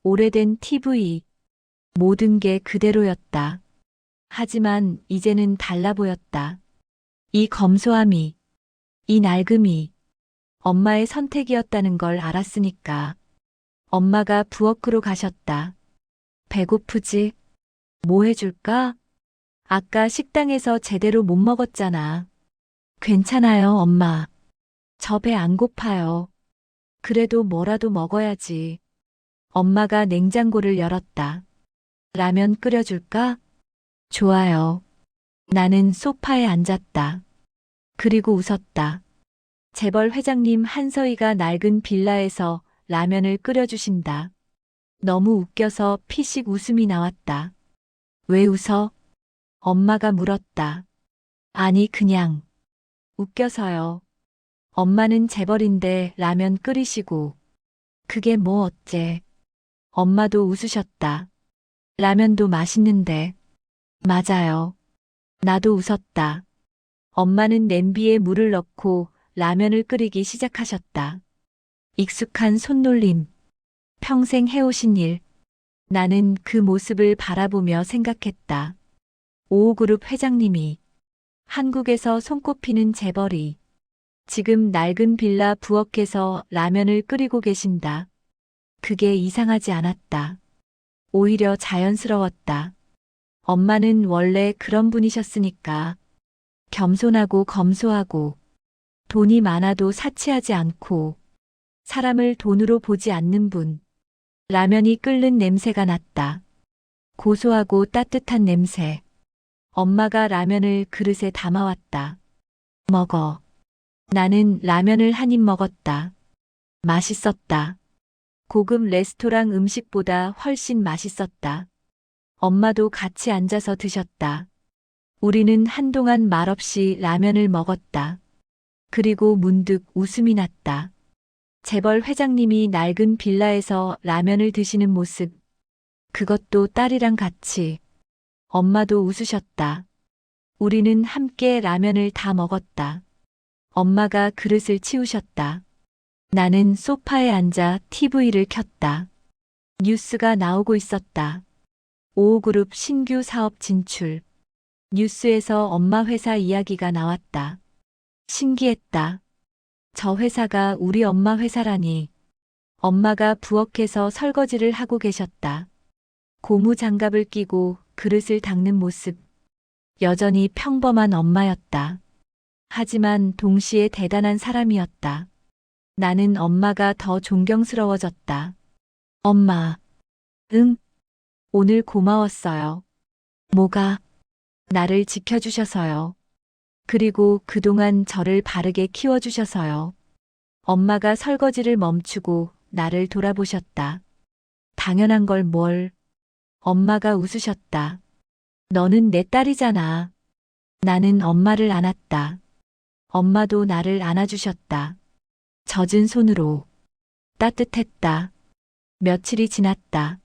오래된 TV. 모든 게 그대로였다. 하지만 이제는 달라 보였다. 이 검소함이, 이 낡음이 엄마의 선택이었다는 걸 알았으니까. 엄마가 부엌으로 가셨다. 배고프지? 뭐 해줄까? 아까 식당에서 제대로 못 먹었잖아. 괜찮아요, 엄마. 저 배 안 고파요. 그래도 뭐라도 먹어야지. 엄마가 냉장고를 열었다. 라면 끓여줄까? 좋아요. 나는 소파에 앉았다. 그리고 웃었다. 재벌 회장님 한서희가 낡은 빌라에서 라면을 끓여주신다. 너무 웃겨서 피식 웃음이 나왔다. 왜 웃어? 엄마가 물었다. 아니, 그냥. 웃겨서요. 엄마는 재벌인데 라면 끓이시고. 그게 뭐 어째. 엄마도 웃으셨다. 라면도 맛있는데. 맞아요. 나도 웃었다. 엄마는 냄비에 물을 넣고 라면을 끓이기 시작하셨다. 익숙한 손놀림. 평생 해오신 일. 나는 그 모습을 바라보며 생각했다. 55그룹 회장님이 한국에서 손꼽히는 재벌이 지금 낡은 빌라 부엌에서 라면을 끓이고 계신다. 그게 이상하지 않았다. 오히려 자연스러웠다. 엄마는 원래 그런 분이셨으니까. 겸손하고 검소하고 돈이 많아도 사치하지 않고 사람을 돈으로 보지 않는 분. 라면이 끓는 냄새가 났다. 고소하고 따뜻한 냄새. 엄마가 라면을 그릇에 담아왔다. 먹어. 나는 라면을 한 입 먹었다. 맛있었다. 고급 레스토랑 음식보다 훨씬 맛있었다. 엄마도 같이 앉아서 드셨다. 우리는 한동안 말없이 라면을 먹었다. 그리고 문득 웃음이 났다. 재벌 회장님이 낡은 빌라에서 라면을 드시는 모습. 그것도 딸이랑 같이. 엄마도 웃으셨다. 우리는 함께 라면을 다 먹었다. 엄마가 그릇을 치우셨다. 나는 소파에 앉아 TV를 켰다. 뉴스가 나오고 있었다. 55그룹 신규 사업 진출. 뉴스에서 엄마 회사 이야기가 나왔다. 신기했다. 저 회사가 우리 엄마 회사라니. 엄마가 부엌에서 설거지를 하고 계셨다. 고무 장갑을 끼고 그릇을 닦는 모습. 여전히 평범한 엄마였다. 하지만 동시에 대단한 사람이었다. 나는 엄마가 더 존경스러워졌다. 엄마. 응. 오늘 고마웠어요. 뭐가? 나를 지켜주셔서요. 그리고 그동안 저를 바르게 키워주셔서요. 엄마가 설거지를 멈추고 나를 돌아보셨다. 당연한 걸 뭘. 엄마가 웃으셨다. 너는 내 딸이잖아. 나는 엄마를 안았다. 엄마도 나를 안아주셨다. 젖은 손으로. 따뜻했다. 며칠이 지났다.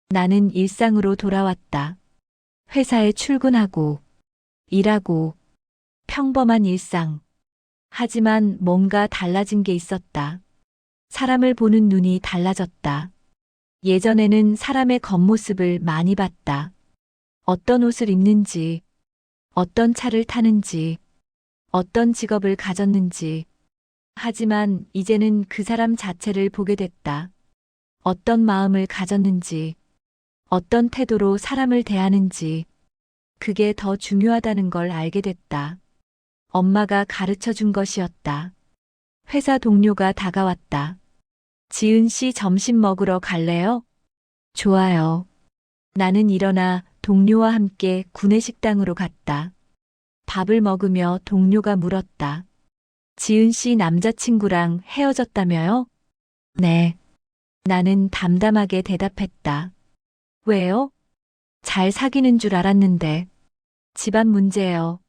나는 일상으로 돌아왔다. 회사에 출근하고, 일하고, 평범한 일상. 하지만 뭔가 달라진 게 있었다. 사람을 보는 눈이 달라졌다. 예전에는 사람의 겉모습을 많이 봤다. 어떤 옷을 입는지, 어떤 차를 타는지, 어떤 직업을 가졌는지. 하지만 이제는 그 사람 자체를 보게 됐다. 어떤 마음을 가졌는지, 어떤 태도로 사람을 대하는지, 그게 더 중요하다는 걸 알게 됐다. 엄마가 가르쳐 준 것이었다. 회사 동료가 다가왔다. 지은 씨 점심 먹으러 갈래요? 좋아요. 나는 일어나 동료와 함께 구내식당으로 갔다. 밥을 먹으며 동료가 물었다. 지은 씨 남자친구랑 헤어졌다며요? 네. 나는 담담하게 대답했다. 왜요? 잘 사귀는 줄 알았는데. 집안 문제요.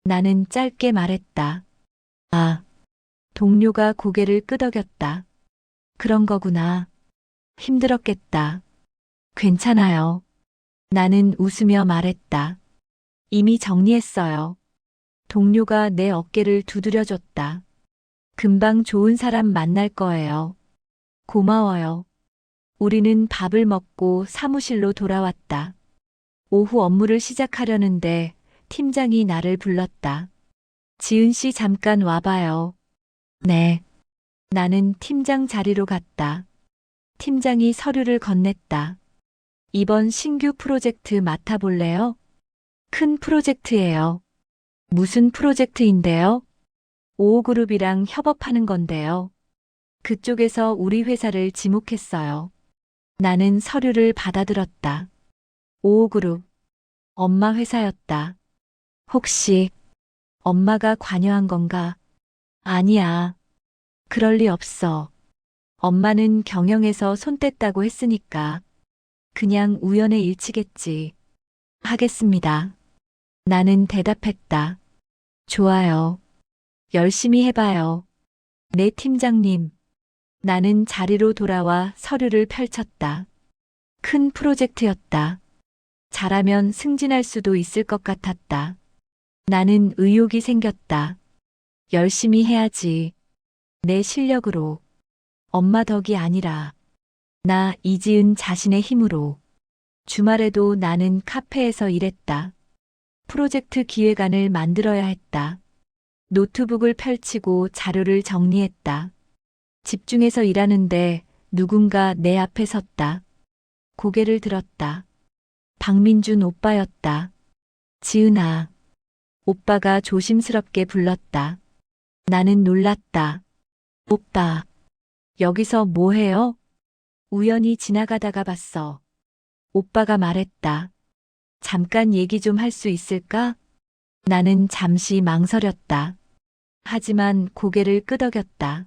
나는 짧게 말했다. 아, 동료가 고개를 끄덕였다. 그런 거구나. 힘들었겠다. 괜찮아요. 나는 웃으며 말했다. 이미 정리했어요. 동료가 내 어깨를 두드려줬다. 금방 좋은 사람 만날 거예요. 고마워요. 우리는 밥을 먹고 사무실로 돌아왔다. 오후 업무를 시작하려는데 팀장이 나를 불렀다. 지은 씨 잠깐 와봐요. 네. 나는 팀장 자리로 갔다. 팀장이 서류를 건넸다. 이번 신규 프로젝트 맡아볼래요? 큰 프로젝트예요. 무슨 프로젝트인데요? 오호그룹이랑 협업하는 건데요. 그쪽에서 우리 회사를 지목했어요. 나는 서류를 받아들었다. 오호그룹. 엄마 회사였다. 혹시 엄마가 관여한 건가? 아니야. 그럴 리 없어. 엄마는 경영에서 손 뗐다고 했으니까. 그냥 우연의 일치겠지. 하겠습니다. 나는 대답했다. 좋아요. 열심히 해봐요. 네, 팀장님. 나는 자리로 돌아와 서류를 펼쳤다. 큰 프로젝트였다. 잘하면 승진할 수도 있을 것 같았다. 나는 의욕이 생겼다. 열심히 해야지. 내 실력으로. 엄마 덕이 아니라. 나 이지은 자신의 힘으로. 주말에도 나는 카페에서 일했다. 프로젝트 기획안을 만들어야 했다. 노트북을 펼치고 자료를 정리했다. 집중해서 일하는데 누군가 내 앞에 섰다. 고개를 들었다. 박민준 오빠였다. 지은아. 오빠가 조심스럽게 불렀다. 나는 놀랐다. 오빠. 여기서 뭐 해요? 우연히 지나가다가 봤어. 오빠가 말했다. 잠깐 얘기 좀 할 수 있을까? 나는 잠시 망설였다. 하지만 고개를 끄덕였다.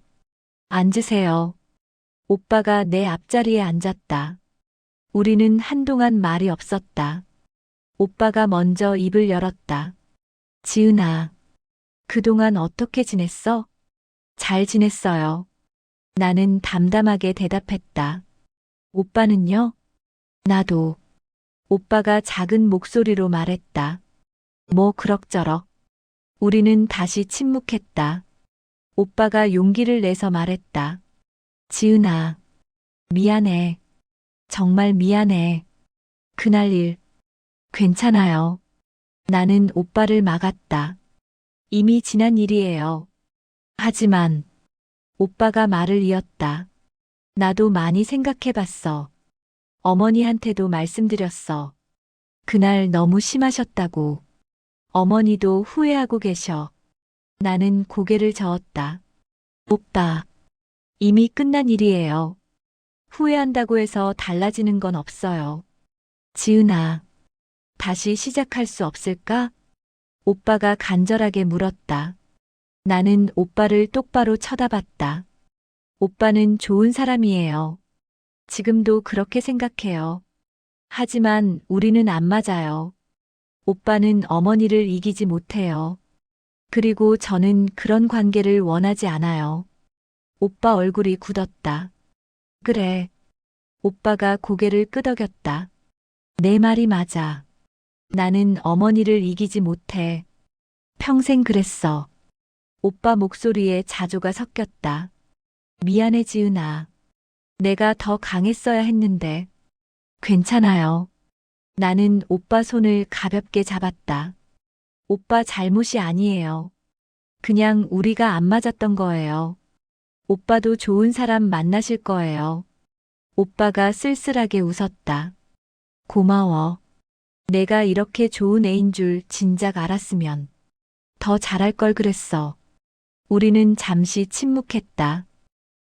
앉으세요. 오빠가 내 앞자리에 앉았다. 우리는 한동안 말이 없었다. 오빠가 먼저 입을 열었다. 지은아, 그동안 어떻게 지냈어? 잘 지냈어요. 나는 담담하게 대답했다. 오빠는요? 나도. 오빠가 작은 목소리로 말했다. 뭐 그럭저럭. 우리는 다시 침묵했다. 오빠가 용기를 내서 말했다. 지은아, 미안해. 정말 미안해. 그날 일, 괜찮아요. 나는 오빠를 막았다. 이미 지난 일이에요. 하지만, 오빠가 말을 이었다. 나도 많이 생각해봤어. 어머니한테도 말씀드렸어. 그날 너무 심하셨다고. 어머니도 후회하고 계셔. 나는 고개를 저었다. 오빠, 이미 끝난 일이에요. 후회한다고 해서 달라지는 건 없어요. 지은아, 다시 시작할 수 없을까? 오빠가 간절하게 물었다. 나는 오빠를 똑바로 쳐다봤다. 오빠는 좋은 사람이에요. 지금도 그렇게 생각해요. 하지만 우리는 안 맞아요. 오빠는 어머니를 이기지 못해요. 그리고 저는 그런 관계를 원하지 않아요. 오빠 얼굴이 굳었다. 그래. 오빠가 고개를 끄덕였다. 내 말이 맞아. 나는 어머니를 이기지 못해. 평생 그랬어. 오빠 목소리에 자조가 섞였다. 미안해, 지은아. 내가 더 강했어야 했는데. 괜찮아요. 나는 오빠 손을 가볍게 잡았다. 오빠 잘못이 아니에요. 그냥 우리가 안 맞았던 거예요. 오빠도 좋은 사람 만나실 거예요. 오빠가 쓸쓸하게 웃었다. 고마워. 내가 이렇게 좋은 애인 줄 진작 알았으면 더 잘할 걸 그랬어. 우리는 잠시 침묵했다.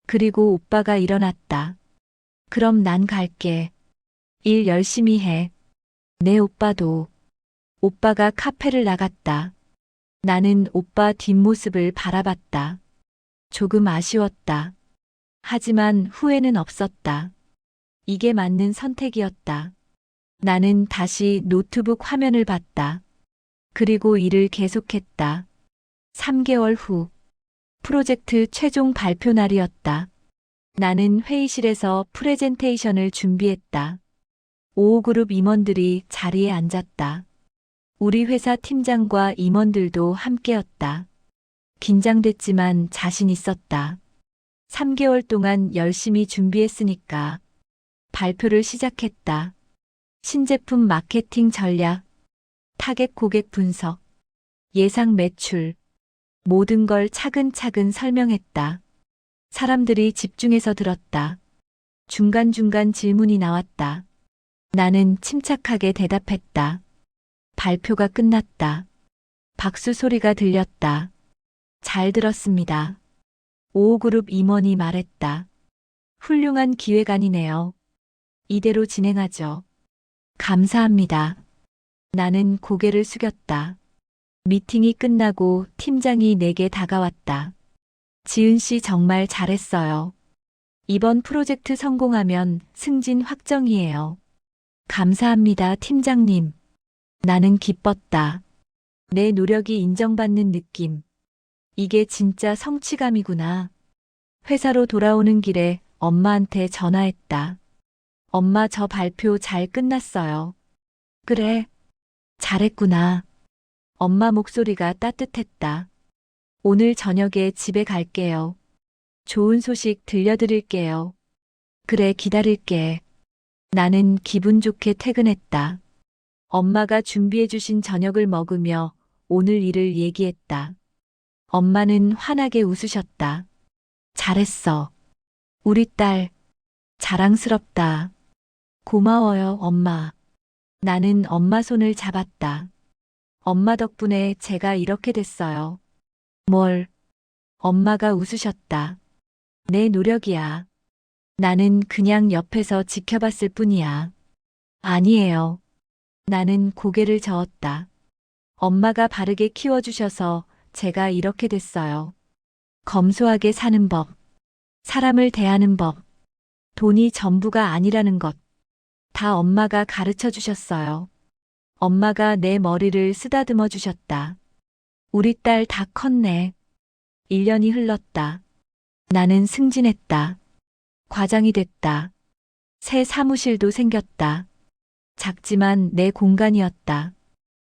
그리고 오빠가 일어났다. 그럼 난 갈게. 일 열심히 해. 네, 오빠도. 오빠가 카페를 나갔다. 나는 오빠 뒷모습을 바라봤다. 조금 아쉬웠다. 하지만 후회는 없었다. 이게 맞는 선택이었다. 나는 다시 노트북 화면을 봤다. 그리고 일을 계속했다. 3개월 후, 프로젝트 최종 발표 날이었다. 나는 회의실에서 프레젠테이션을 준비했다. 5호그룹 임원들이 자리에 앉았다. 우리 회사 팀장과 임원들도 함께였다. 긴장됐지만 자신 있었다. 3개월 동안 열심히 준비했으니까 발표를 시작했다. 신제품 마케팅 전략, 타겟 고객 분석, 예상 매출, 모든 걸 차근차근 설명했다. 사람들이 집중해서 들었다. 중간중간 질문이 나왔다. 나는 침착하게 대답했다. 발표가 끝났다. 박수 소리가 들렸다. 잘 들었습니다. 5호그룹 임원이 말했다. 훌륭한 기획안이네요. 이대로 진행하죠. 감사합니다. 나는 고개를 숙였다. 미팅이 끝나고 팀장이 내게 다가왔다. 지은 씨 정말 잘했어요. 이번 프로젝트 성공하면 승진 확정이에요. 감사합니다, 팀장님. 나는 기뻤다. 내 노력이 인정받는 느낌. 이게 진짜 성취감이구나. 회사로 돌아오는 길에 엄마한테 전화했다. 엄마, 저 발표 잘 끝났어요. 그래, 잘했구나. 엄마 목소리가 따뜻했다. 오늘 저녁에 집에 갈게요. 좋은 소식 들려드릴게요. 그래, 기다릴게. 나는 기분 좋게 퇴근했다. 엄마가 준비해주신 저녁을 먹으며 오늘 일을 얘기했다. 엄마는 환하게 웃으셨다. 잘했어. 우리 딸, 자랑스럽다. 고마워요, 엄마. 나는 엄마 손을 잡았다. 엄마 덕분에 제가 이렇게 됐어요. 뭘? 엄마가 웃으셨다. 내 노력이야. 나는 그냥 옆에서 지켜봤을 뿐이야. 아니에요. 나는 고개를 저었다. 엄마가 바르게 키워주셔서 제가 이렇게 됐어요. 검소하게 사는 법, 사람을 대하는 법, 돈이 전부가 아니라는 것, 다 엄마가 가르쳐 주셨어요. 엄마가 내 머리를 쓰다듬어 주셨다. 우리 딸 다 컸네. 1년이 흘렀다. 나는 승진했다. 과장이 됐다. 새 사무실도 생겼다. 작지만 내 공간이었다.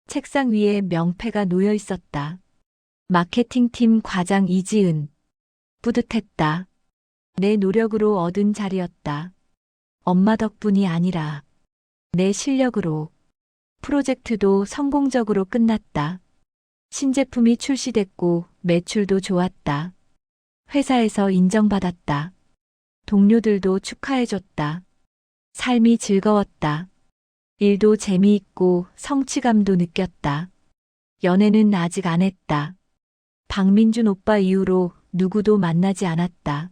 책상 위에 명패가 놓여 있었다. 마케팅팀 과장 이지은. 뿌듯했다. 내 노력으로 얻은 자리였다. 엄마 덕분이 아니라 내 실력으로. 프로젝트도 성공적으로 끝났다. 신제품이 출시됐고 매출도 좋았다. 회사에서 인정받았다. 동료들도 축하해줬다. 삶이 즐거웠다. 일도 재미있고 성취감도 느꼈다. 연애는 아직 안 했다. 박민준 오빠 이후로 누구도 만나지 않았다.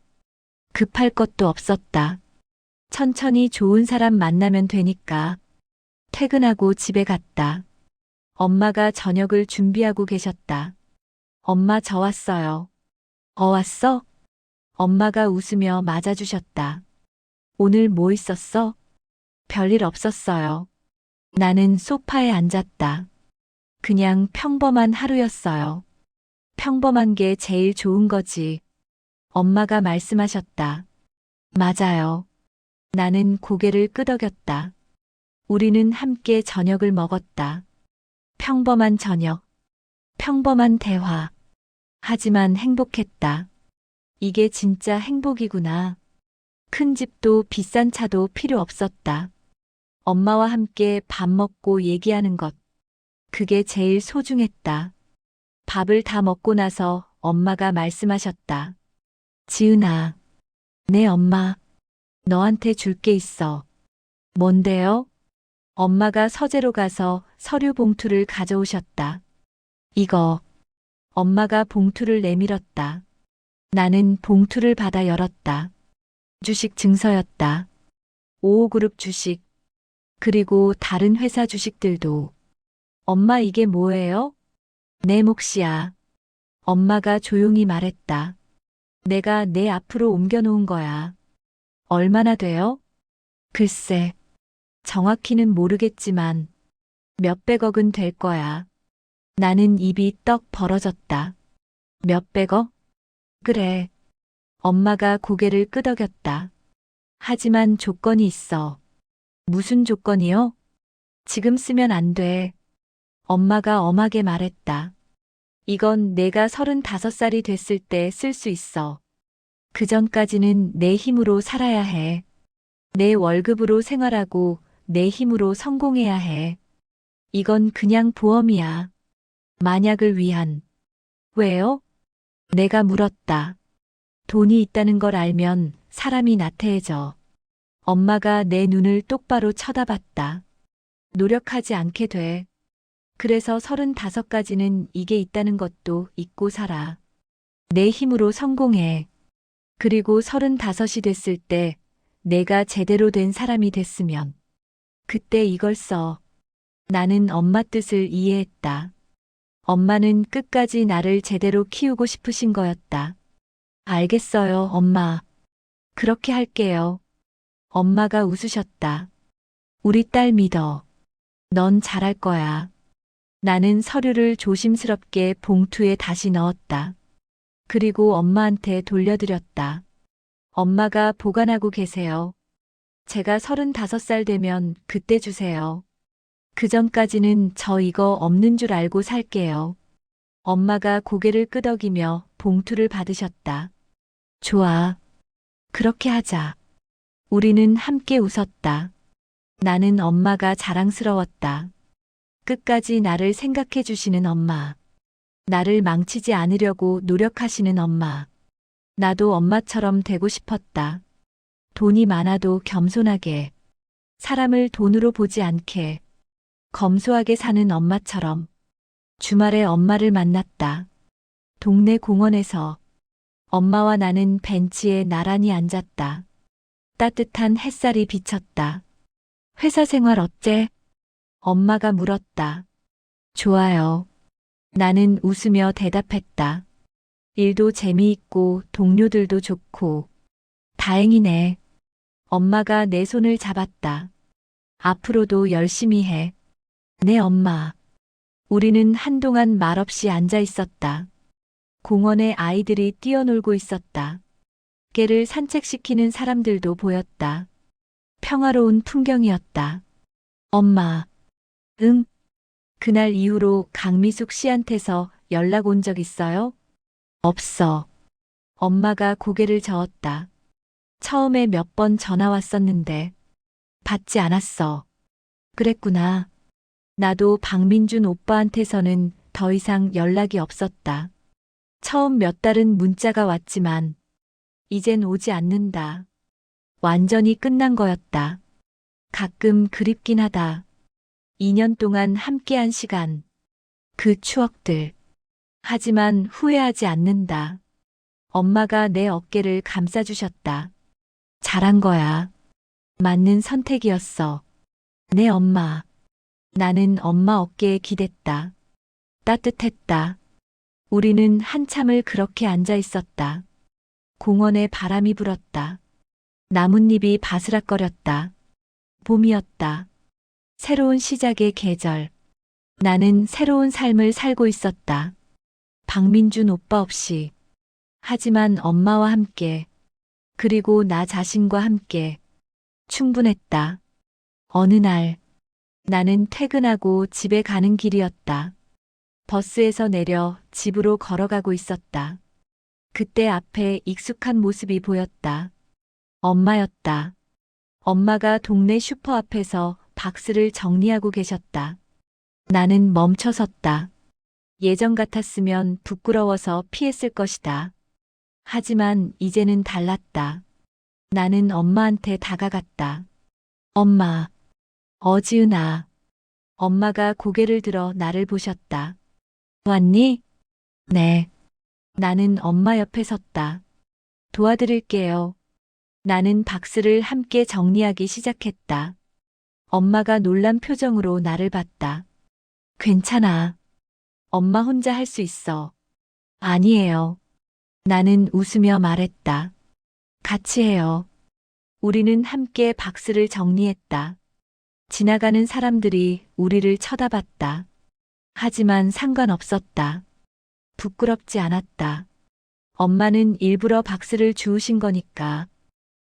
급할 것도 없었다. 천천히 좋은 사람 만나면 되니까. 퇴근하고 집에 갔다. 엄마가 저녁을 준비하고 계셨다. 엄마, 저 왔어요. 왔어? 엄마가 웃으며 맞아주셨다. 오늘 뭐 있었어? 별일 없었어요. 나는 소파에 앉았다. 그냥 평범한 하루였어요. 평범한 게 제일 좋은 거지. 엄마가 말씀하셨다. 맞아요. 나는 고개를 끄덕였다. 우리는 함께 저녁을 먹었다. 평범한 저녁, 평범한 대화. 하지만 행복했다. 이게 진짜 행복이구나. 큰 집도 비싼 차도 필요 없었다. 엄마와 함께 밥 먹고 얘기하는 것. 그게 제일 소중했다. 밥을 다 먹고 나서 엄마가 말씀하셨다. 지은아, 내 엄마, 너한테 줄 게 있어. 뭔데요? 엄마가 서재로 가서 서류 봉투를 가져오셨다. 이거. 엄마가 봉투를 내밀었다. 나는 봉투를 받아 열었다. 주식 증서였다. 55그룹 주식, 그리고 다른 회사 주식들도. 엄마 이게 뭐예요? 내 몫이야. 엄마가 조용히 말했다. 내가 내 앞으로 옮겨놓은 거야. 얼마나 돼요? 글쎄, 정확히는 모르겠지만 몇백억은 될 거야. 나는 입이 떡 벌어졌다. 몇백억? 그래. 엄마가 고개를 끄덕였다. 하지만 조건이 있어. 무슨 조건이요? 지금 쓰면 안 돼. 엄마가 엄하게 말했다. 이건 내가 35살이 됐을 때 쓸 수 있어. 그 전까지는 내 힘으로 살아야 해. 내 월급으로 생활하고 내 힘으로 성공해야 해. 이건 그냥 보험이야. 만약을 위한. 왜요? 내가 물었다. 돈이 있다는 걸 알면 사람이 나태해져. 엄마가 내 눈을 똑바로 쳐다봤다. 노력하지 않게 돼. 그래서 35까지는 이게 있다는 것도 잊고 살아. 내 힘으로 성공해. 그리고 35이 됐을 때 내가 제대로 된 사람이 됐으면 그때 이걸 써. 나는 엄마 뜻을 이해했다. 엄마는 끝까지 나를 제대로 키우고 싶으신 거였다. 알겠어요, 엄마. 그렇게 할게요. 엄마가 웃으셨다. 우리 딸 믿어. 넌 잘할 거야. 나는 서류를 조심스럽게 봉투에 다시 넣었다. 그리고 엄마한테 돌려드렸다. 엄마가 보관하고 계세요. 제가 35살 되면 그때 주세요. 그 전까지는 저 이거 없는 줄 알고 살게요. 엄마가 고개를 끄덕이며 봉투를 받으셨다. 좋아. 그렇게 하자. 우리는 함께 웃었다. 나는 엄마가 자랑스러웠다. 끝까지 나를 생각해 주시는 엄마. 나를 망치지 않으려고 노력하시는 엄마. 나도 엄마처럼 되고 싶었다. 돈이 많아도 겸손하게, 사람을 돈으로 보지 않게, 검소하게 사는 엄마처럼. 주말에 엄마를 만났다. 동네 공원에서 엄마와 나는 벤치에 나란히 앉았다. 따뜻한 햇살이 비쳤다. 회사 생활 어때? 엄마가 물었다. 좋아요. 나는 웃으며 대답했다. 일도 재미있고 동료들도 좋고. 다행이네. 엄마가 내 손을 잡았다. 앞으로도 열심히 해. 네, 엄마. 우리는 한동안 말없이 앉아 있었다. 공원에 아이들이 뛰어놀고 있었다. 개를 산책시키는 사람들도 보였다. 평화로운 풍경이었다. 엄마. 응. 그날 이후로 강미숙 씨한테서 연락 온 적 있어요? 없어. 엄마가 고개를 저었다. 처음에 몇 번 전화 왔었는데 받지 않았어. 그랬구나. 나도 박민준 오빠한테서는 더 이상 연락이 없었다. 처음 몇 달은 문자가 왔지만 이젠 오지 않는다. 완전히 끝난 거였다. 가끔 그립긴 하다. 2년 동안 함께한 시간, 그 추억들. 하지만 후회하지 않는다. 엄마가 내 어깨를 감싸주셨다. 잘한 거야. 맞는 선택이었어. 내 엄마. 나는 엄마 어깨에 기댔다. 따뜻했다. 우리는 한참을 그렇게 앉아 있었다. 공원에 바람이 불었다. 나뭇잎이 바스락거렸다. 봄이었다. 새로운 시작의 계절. 나는 새로운 삶을 살고 있었다. 박민준 오빠 없이. 하지만 엄마와 함께. 그리고 나 자신과 함께. 충분했다. 어느 날, 나는 퇴근하고 집에 가는 길이었다. 버스에서 내려 집으로 걸어가고 있었다. 그때 앞에 익숙한 모습이 보였다. 엄마였다. 엄마가 동네 슈퍼 앞에서 박스를 정리하고 계셨다. 나는 멈춰섰다. 예전 같았으면 부끄러워서 피했을 것이다. 하지만 이제는 달랐다. 나는 엄마한테 다가갔다. 엄마, 어지은아. 엄마가 고개를 들어 나를 보셨다. 왔니? 네. 나는 엄마 옆에 섰다. 도와드릴게요. 나는 박스를 함께 정리하기 시작했다. 엄마가 놀란 표정으로 나를 봤다. 괜찮아. 엄마 혼자 할 수 있어. 아니에요. 나는 웃으며 말했다. 같이 해요. 우리는 함께 박스를 정리했다. 지나가는 사람들이 우리를 쳐다봤다. 하지만 상관없었다. 부끄럽지 않았다. 엄마는 일부러 박스를 주우신 거니까.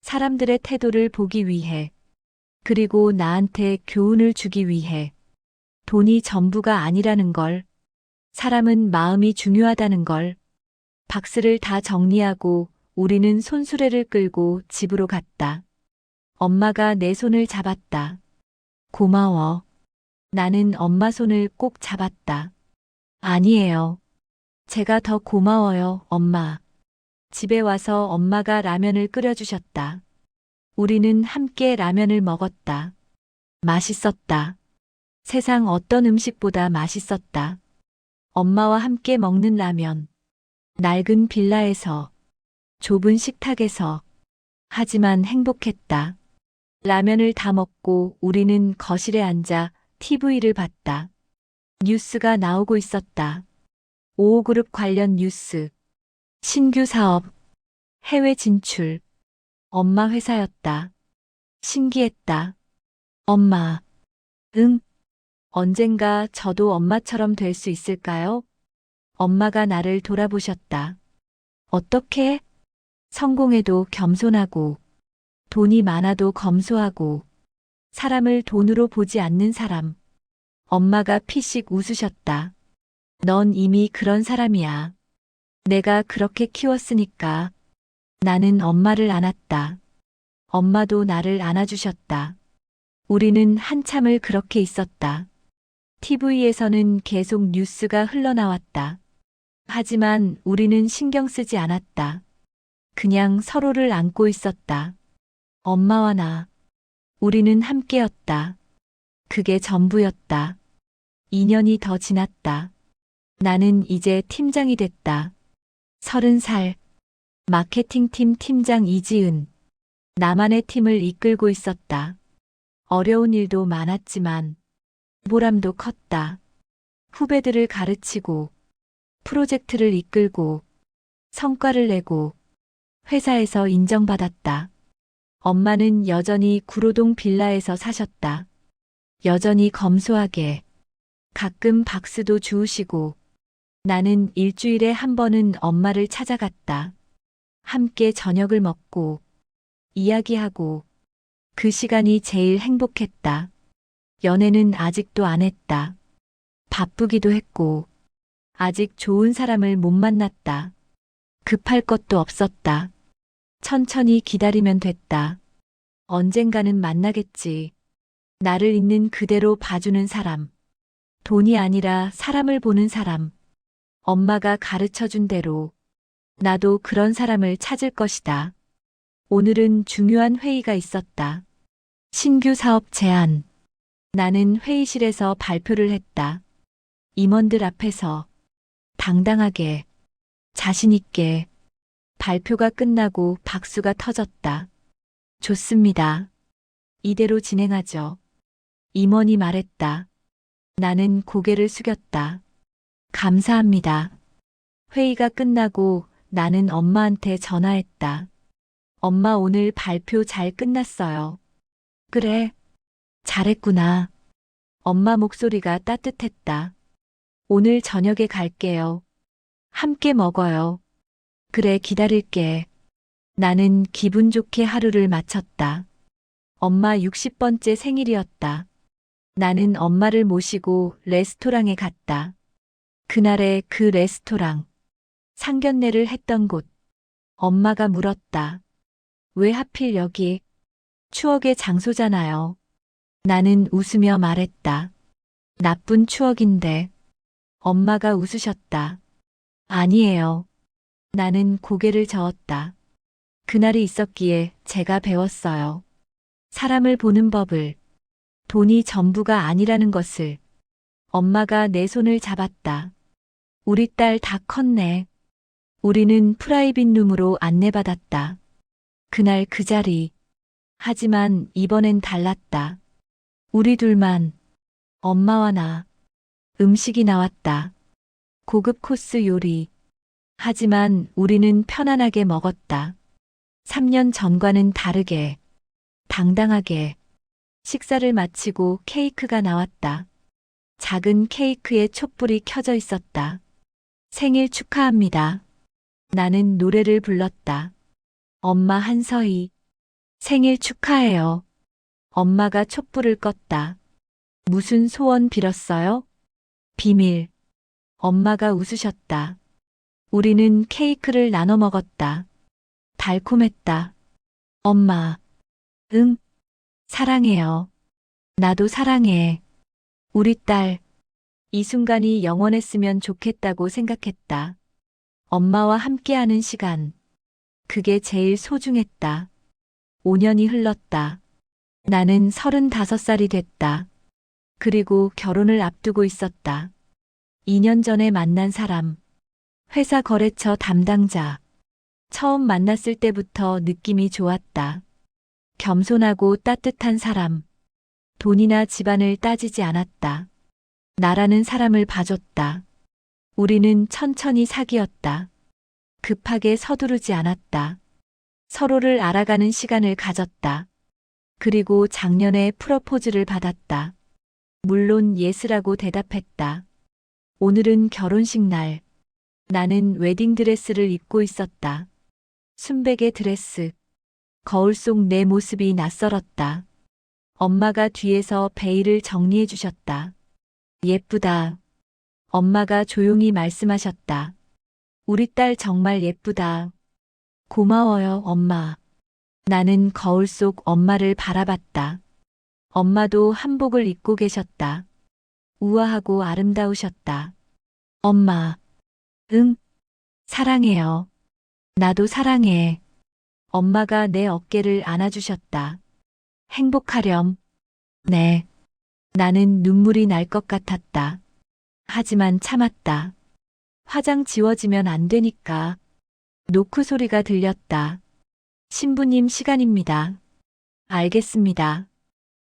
사람들의 태도를 보기 위해. 그리고 나한테 교훈을 주기 위해. 돈이 전부가 아니라는 걸. 사람은 마음이 중요하다는 걸. 박스를 다 정리하고 우리는 손수레를 끌고 집으로 갔다. 엄마가 내 손을 잡았다. 고마워. 나는 엄마 손을 꼭 잡았다. 아니에요. 제가 더 고마워요, 엄마. 집에 와서 엄마가 라면을 끓여주셨다. 우리는 함께 라면을 먹었다. 맛있었다. 세상 어떤 음식보다 맛있었다. 엄마와 함께 먹는 라면. 낡은 빌라에서, 좁은 식탁에서. 하지만 행복했다. 라면을 다 먹고 우리는 거실에 앉아 TV를 봤다. 뉴스가 나오고 있었다. 55그룹 관련 뉴스. 신규 사업. 해외 진출. 엄마 회사였다. 신기했다. 엄마. 응. 언젠가 저도 엄마처럼 될 수 있을까요? 엄마가 나를 돌아보셨다. 어떻게? 성공해도 겸손하고, 돈이 많아도 검소하고, 사람을 돈으로 보지 않는 사람. 엄마가 피식 웃으셨다. 넌 이미 그런 사람이야. 내가 그렇게 키웠으니까. 나는 엄마를 안았다. 엄마도 나를 안아주셨다. 우리는 한참을 그렇게 있었다. TV에서는 계속 뉴스가 흘러나왔다. 하지만 우리는 신경 쓰지 않았다. 그냥 서로를 안고 있었다. 엄마와 나. 우리는 함께였다. 그게 전부였다. 2년이 더 지났다. 나는 이제 팀장이 됐다. 30살. 마케팅팀 팀장 이지은. 나만의 팀을 이끌고 있었다. 어려운 일도 많았지만 보람도 컸다. 후배들을 가르치고 프로젝트를 이끌고 성과를 내고 회사에서 인정받았다. 엄마는 여전히 구로동 빌라에서 사셨다. 여전히 검소하게. 가끔 박스도 주우시고. 나는 일주일에 한 번은 엄마를 찾아갔다. 함께 저녁을 먹고 이야기하고. 그 시간이 제일 행복했다. 연애는 아직도 안 했다. 바쁘기도 했고. 아직 좋은 사람을 못 만났다. 급할 것도 없었다. 천천히 기다리면 됐다. 언젠가는 만나겠지. 나를 있는 그대로 봐주는 사람. 돈이 아니라 사람을 보는 사람. 엄마가 가르쳐준 대로 나도 그런 사람을 찾을 것이다. 오늘은 중요한 회의가 있었다. 신규 사업 제안. 나는 회의실에서 발표를 했다. 임원들 앞에서 당당하게, 자신있게. 발표가 끝나고 박수가 터졌다. 좋습니다. 이대로 진행하죠. 임원이 말했다. 나는 고개를 숙였다. 감사합니다. 회의가 끝나고 나는 엄마한테 전화했다. 엄마 오늘 발표 잘 끝났어요. 그래. 잘했구나. 엄마 목소리가 따뜻했다. 오늘 저녁에 갈게요. 함께 먹어요. 그래, 기다릴게. 나는 기분 좋게 하루를 마쳤다. 엄마 60번째 생일이었다. 나는 엄마를 모시고 레스토랑에 갔다. 그날의 그 레스토랑. 상견례를 했던 곳. 엄마가 물었다. 왜 하필 여기? 추억의 장소잖아요. 나는 웃으며 말했다. 나쁜 추억인데. 엄마가 웃으셨다. 아니에요. 나는 고개를 저었다. 그날이 있었기에 제가 배웠어요. 사람을 보는 법을, 돈이 전부가 아니라는 것을. 엄마가 내 손을 잡았다. 우리 딸 다 컸네. 우리는 프라이빗 룸으로 안내받았다. 그날 그 자리. 하지만 이번엔 달랐다. 우리 둘만, 엄마와 나. 음식이 나왔다. 고급 코스 요리. 하지만 우리는 편안하게 먹었다. 3년 전과는 다르게, 당당하게. 식사를 마치고 케이크가 나왔다. 작은 케이크에 촛불이 켜져 있었다. 생일 축하합니다. 나는 노래를 불렀다. 엄마 한서희. 생일 축하해요. 엄마가 촛불을 껐다. 무슨 소원 빌었어요? 비밀. 엄마가 웃으셨다. 우리는 케이크를 나눠 먹었다. 달콤했다. 엄마. 응. 사랑해요. 나도 사랑해. 우리 딸. 이 순간이 영원했으면 좋겠다고 생각했다. 엄마와 함께하는 시간. 그게 제일 소중했다. 5년이 흘렀다. 나는 35살이 됐다. 그리고 결혼을 앞두고 있었다. 2년 전에 만난 사람. 회사 거래처 담당자. 처음 만났을 때부터 느낌이 좋았다. 겸손하고 따뜻한 사람. 돈이나 집안을 따지지 않았다. 나라는 사람을 봐줬다. 우리는 천천히 사귀었다. 급하게 서두르지 않았다. 서로를 알아가는 시간을 가졌다. 그리고 작년에 프러포즈를 받았다. 물론 예스라고 대답했다. 오늘은 결혼식 날. 나는 웨딩드레스를 입고 있었다. 순백의 드레스. 거울 속 내 모습이 낯설었다. 엄마가 뒤에서 베일을 정리해 주셨다. 예쁘다. 엄마가 조용히 말씀하셨다. 우리 딸 정말 예쁘다. 고마워요, 엄마. 나는 거울 속 엄마를 바라봤다. 엄마도 한복을 입고 계셨다. 우아하고 아름다우셨다. 엄마. 응. 사랑해요. 나도 사랑해. 엄마가 내 어깨를 안아주셨다. 행복하렴. 네. 나는 눈물이 날 것 같았다. 하지만 참았다. 화장 지워지면 안 되니까. 노크 소리가 들렸다. 신부님 시간입니다. 알겠습니다.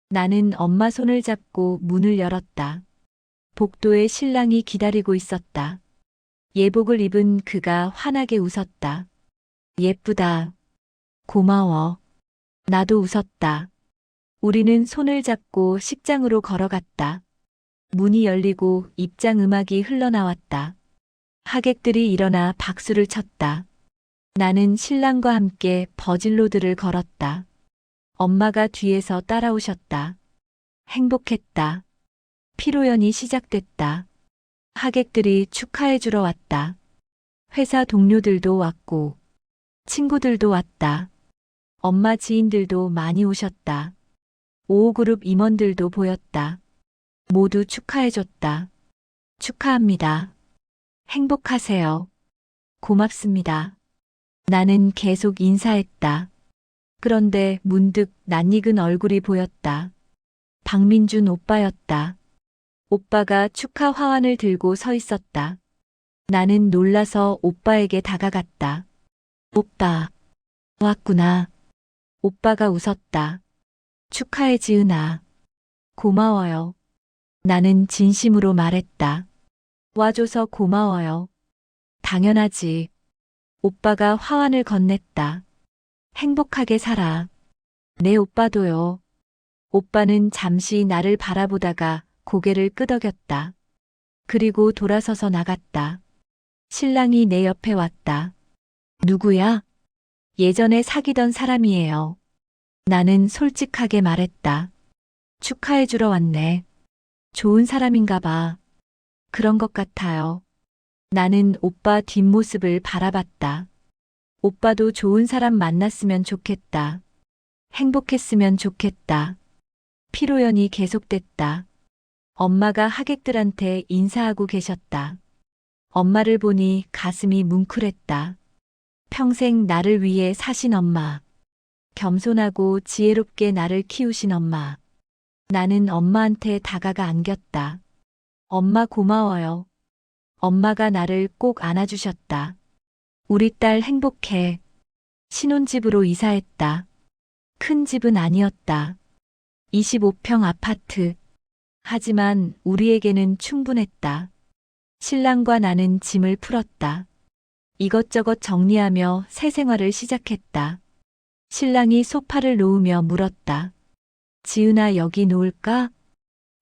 나는 엄마 손을 잡고 문을 열었다. 복도에 신랑이 기다리고 있었다. 예복을 입은 그가 환하게 웃었다. 예쁘다. 고마워. 나도 웃었다. 우리는 손을 잡고 식장으로 걸어갔다. 문이 열리고 입장 음악이 흘러나왔다. 하객들이 일어나 박수를 쳤다. 나는 신랑과 함께 버질로드를 걸었다. 엄마가 뒤에서 따라오셨다. 행복했다. 피로연이 시작됐다. 하객들이 축하해 주러 왔다. 회사 동료들도 왔고, 친구들도 왔다. 엄마 지인들도 많이 오셨다. 5호그룹 임원들도 보였다. 모두 축하해줬다. 축하합니다. 행복하세요. 고맙습니다. 나는 계속 인사했다. 그런데 문득 낯익은 얼굴이 보였다. 박민준 오빠였다. 오빠가 축하 화환을 들고 서 있었다. 나는 놀라서 오빠에게 다가갔다. 오빠, 왔구나. 오빠가 웃었다. 축하해 지은아. 고마워요. 나는 진심으로 말했다. 와줘서 고마워요. 당연하지. 오빠가 화환을 건넸다. 행복하게 살아. 내 오빠도요. 오빠는 잠시 나를 바라보다가 고개를 끄덕였다. 그리고 돌아서서 나갔다. 신랑이 내 옆에 왔다. 누구야? 예전에 사귀던 사람이에요. 나는 솔직하게 말했다. 축하해주러 왔네. 좋은 사람인가 봐. 그런 것 같아요. 나는 오빠 뒷모습을 바라봤다. 오빠도 좋은 사람 만났으면 좋겠다. 행복했으면 좋겠다. 피로연이 계속됐다. 엄마가 하객들한테 인사하고 계셨다. 엄마를 보니 가슴이 뭉클했다. 평생 나를 위해 사신 엄마. 겸손하고 지혜롭게 나를 키우신 엄마. 나는 엄마한테 다가가 안겼다. 엄마 고마워요. 엄마가 나를 꼭 안아주셨다. 우리 딸 행복해. 신혼집으로 이사했다. 큰 집은 아니었다. 25평 아파트. 하지만 우리에게는 충분했다. 신랑과 나는 짐을 풀었다. 이것저것 정리하며 새 생활을 시작했다. 신랑이 소파를 놓으며 물었다. 지은아, 여기 놓을까?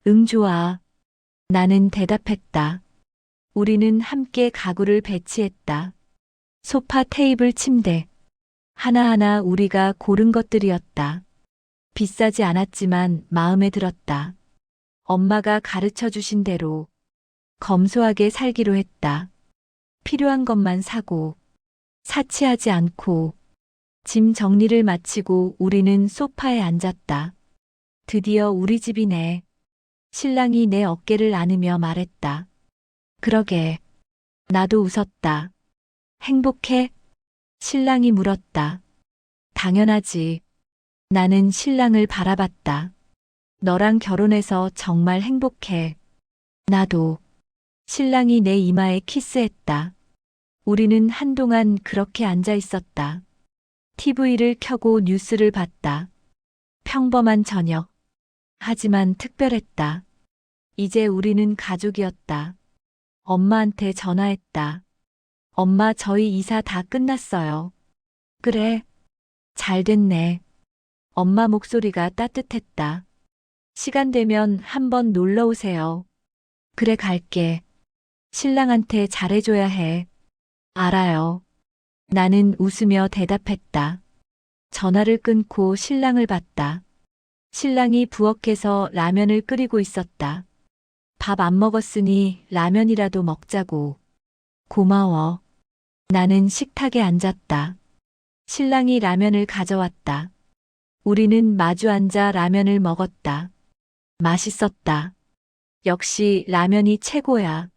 응, 좋아. 나는 대답했다. 우리는 함께 가구를 배치했다. 소파, 테이블, 침대. 하나하나 우리가 고른 것들이었다. 비싸지 않았지만 마음에 들었다. 엄마가 가르쳐 주신 대로 검소하게 살기로 했다. 필요한 것만 사고, 사치하지 않고, 짐 정리를 마치고 우리는 소파에 앉았다. 드디어 우리 집이네. 신랑이 내 어깨를 안으며 말했다. 그러게. 나도 웃었다. 행복해? 신랑이 물었다. 당연하지. 나는 신랑을 바라봤다. 너랑 결혼해서 정말 행복해. 나도. 신랑이 내 이마에 키스했다. 우리는 한동안 그렇게 앉아 있었다. TV를 켜고 뉴스를 봤다. 평범한 저녁. 하지만 특별했다. 이제 우리는 가족이었다. 엄마한테 전화했다. 엄마, 저희 이사 다 끝났어요. 그래. 잘 됐네. 엄마 목소리가 따뜻했다. 시간 되면 한번 놀러 오세요. 그래, 갈게. 신랑한테 잘해줘야 해. 알아요. 나는 웃으며 대답했다. 전화를 끊고 신랑을 봤다. 신랑이 부엌에서 라면을 끓이고 있었다. 밥 안 먹었으니 라면이라도 먹자고. 고마워. 나는 식탁에 앉았다. 신랑이 라면을 가져왔다. 우리는 마주 앉아 라면을 먹었다. 맛있었다. 역시 라면이 최고야.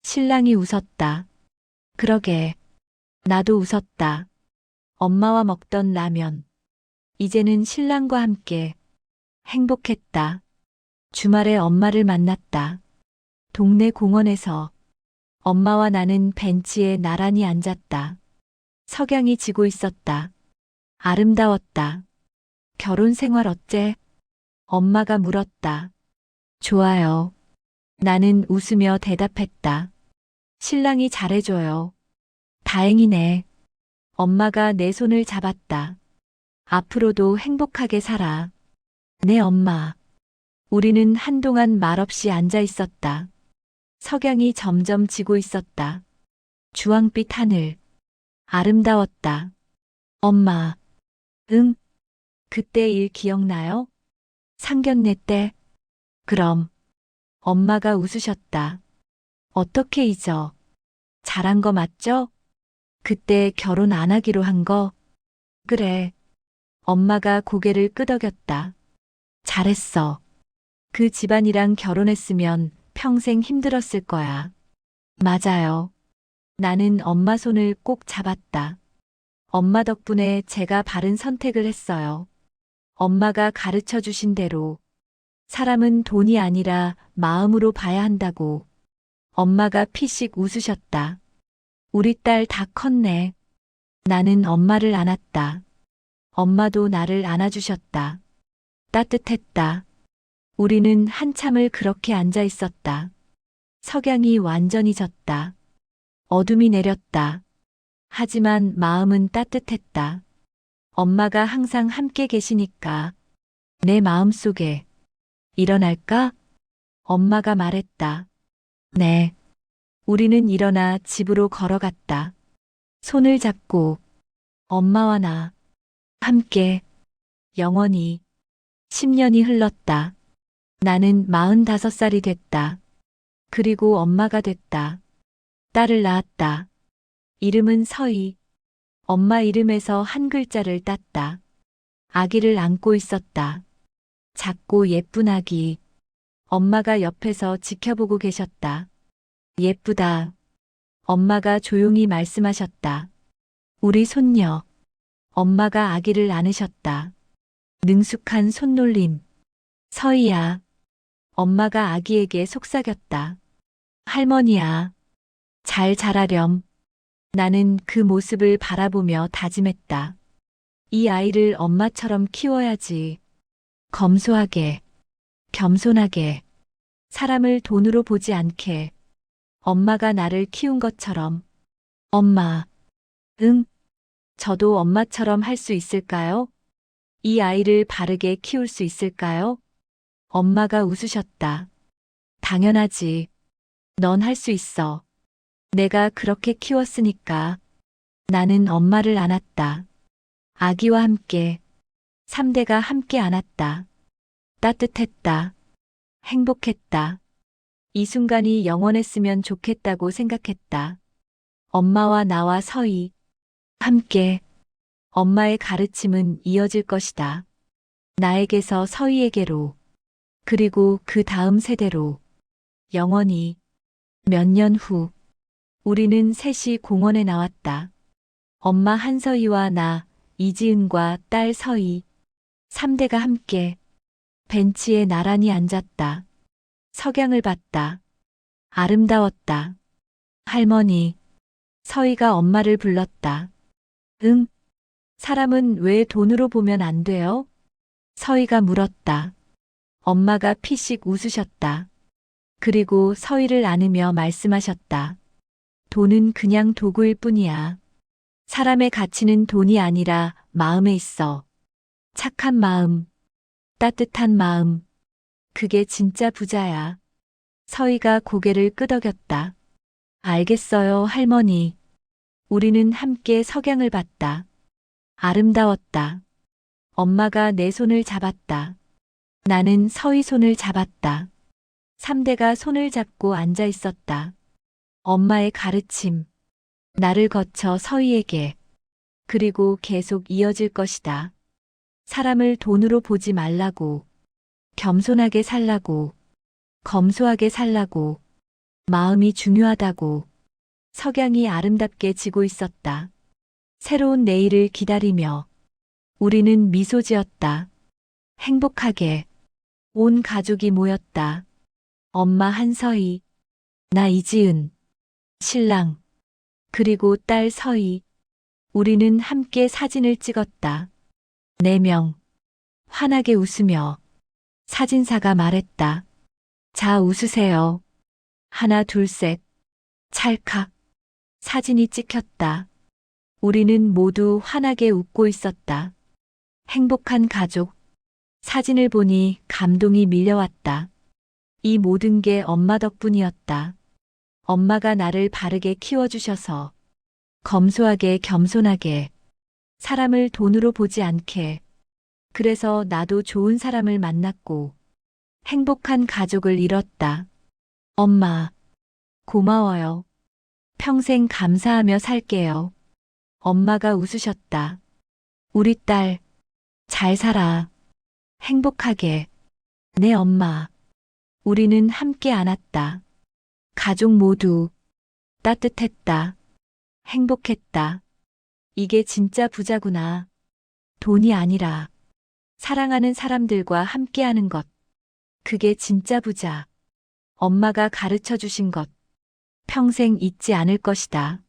신랑이 웃었다. 그러게. 나도 웃었다. 엄마와 먹던 라면. 이제는 신랑과 함께 행복했다. 주말에 엄마를 만났다. 동네 공원에서 엄마와 나는 벤치에 나란히 앉았다. 석양이 지고 있었다. 아름다웠다. 결혼 생활 어째? 엄마가 물었다. 좋아요. 나는 웃으며 대답했다. 신랑이 잘해줘요. 다행이네. 엄마가 내 손을 잡았다. 앞으로도 행복하게 살아. 네, 엄마. 우리는 한동안 말없이 앉아 있었다. 석양이 점점 지고 있었다. 주황빛 하늘. 아름다웠다. 엄마. 응? 그때 일 기억나요? 상견례 때? 그럼. 엄마가 웃으셨다. 어떻게 잊어? 잘한 거 맞죠? 그때 결혼 안 하기로 한 거? 그래. 엄마가 고개를 끄덕였다. 잘했어. 그 집안이랑 결혼했으면 평생 힘들었을 거야. 맞아요. 나는 엄마 손을 꼭 잡았다. 엄마 덕분에 제가 바른 선택을 했어요. 엄마가 가르쳐 주신 대로 사람은 돈이 아니라 마음으로 봐야 한다고. 엄마가 피식 웃으셨다. 우리 딸 다 컸네. 나는 엄마를 안았다. 엄마도 나를 안아주셨다. 따뜻했다. 우리는 한참을 그렇게 앉아 있었다. 석양이 완전히 졌다. 어둠이 내렸다. 하지만 마음은 따뜻했다. 엄마가 항상 함께 계시니까 내 마음속에 일어날까? 엄마가 말했다. 네. 우리는 일어나 집으로 걸어갔다. 손을 잡고 엄마와 나 함께 영원히 10년이 흘렀다. 나는 45살이 됐다. 그리고 엄마가 됐다. 딸을 낳았다. 이름은 서희. 엄마 이름에서 한 글자를 땄다. 아기를 안고 있었다. 작고 예쁜 아기. 엄마가 옆에서 지켜보고 계셨다. 예쁘다. 엄마가 조용히 말씀하셨다. 우리 손녀. 엄마가 아기를 안으셨다. 능숙한 손놀림. 서희야. 엄마가 아기에게 속삭였다. 할머니야. 잘 자라렴. 나는 그 모습을 바라보며 다짐했다. 이 아이를 엄마처럼 키워야지. 검소하게, 겸손하게, 사람을 돈으로 보지 않게, 엄마가 나를 키운 것처럼. 엄마, 응, 저도 엄마처럼 할 수 있을까요? 이 아이를 바르게 키울 수 있을까요? 엄마가 웃으셨다. 당연하지. 넌 할 수 있어. 내가 그렇게 키웠으니까. 나는 엄마를 안았다. 아기와 함께, 3대가 함께 안았다. 따뜻했다. 행복했다. 이 순간이 영원했으면 좋겠다고 생각했다. 엄마와 나와 서희, 함께, 엄마의 가르침은 이어질 것이다. 나에게서 서희에게로, 그리고 그 다음 세대로, 영원히. 몇 년 후, 우리는 셋이 공원에 나왔다. 엄마 한서희와 나, 이지은과 딸 서희, 3대가 함께 벤치에 나란히 앉았다. 석양을 봤다. 아름다웠다. 할머니, 서희가 엄마를 불렀다. 응, 사람은 왜 돈으로 보면 안 돼요? 서희가 물었다. 엄마가 피식 웃으셨다. 그리고 서희를 안으며 말씀하셨다. 돈은 그냥 도구일 뿐이야. 사람의 가치는 돈이 아니라 마음에 있어. 착한 마음, 따뜻한 마음. 그게 진짜 부자야. 서희가 고개를 끄덕였다. 알겠어요, 할머니. 우리는 함께 석양을 봤다. 아름다웠다. 엄마가 내 손을 잡았다. 나는 서희 손을 잡았다. 3대가 손을 잡고 앉아 있었다. 엄마의 가르침. 나를 거쳐 서희에게. 그리고 계속 이어질 것이다. 사람을 돈으로 보지 말라고. 겸손하게 살라고. 검소하게 살라고. 마음이 중요하다고. 석양이 아름답게 지고 있었다. 새로운 내일을 기다리며 우리는 미소 지었다. 행복하게. 온 가족이 모였다. 엄마 한서희, 나 이지은, 신랑, 그리고 딸 서희. 우리는 함께 사진을 찍었다. 4명. 환하게 웃으며 사진사가 말했다. 자, 웃으세요. 하나, 둘, 셋. 찰칵. 사진이 찍혔다. 우리는 모두 환하게 웃고 있었다. 행복한 가족. 사진을 보니 감동이 밀려왔다. 이 모든 게 엄마 덕분이었다. 엄마가 나를 바르게 키워주셔서 검소하게 겸손하게 사람을 돈으로 보지 않게 그래서 나도 좋은 사람을 만났고 행복한 가족을 이뤘다. 엄마, 고마워요. 평생 감사하며 살게요. 엄마가 웃으셨다. 우리 딸, 잘 살아. 행복하게. 네, 엄마. 우리는 함께 안았다. 가족 모두 따뜻했다. 행복했다. 이게 진짜 부자구나. 돈이 아니라 사랑하는 사람들과 함께하는 것. 그게 진짜 부자. 엄마가 가르쳐 주신 것. 평생 잊지 않을 것이다.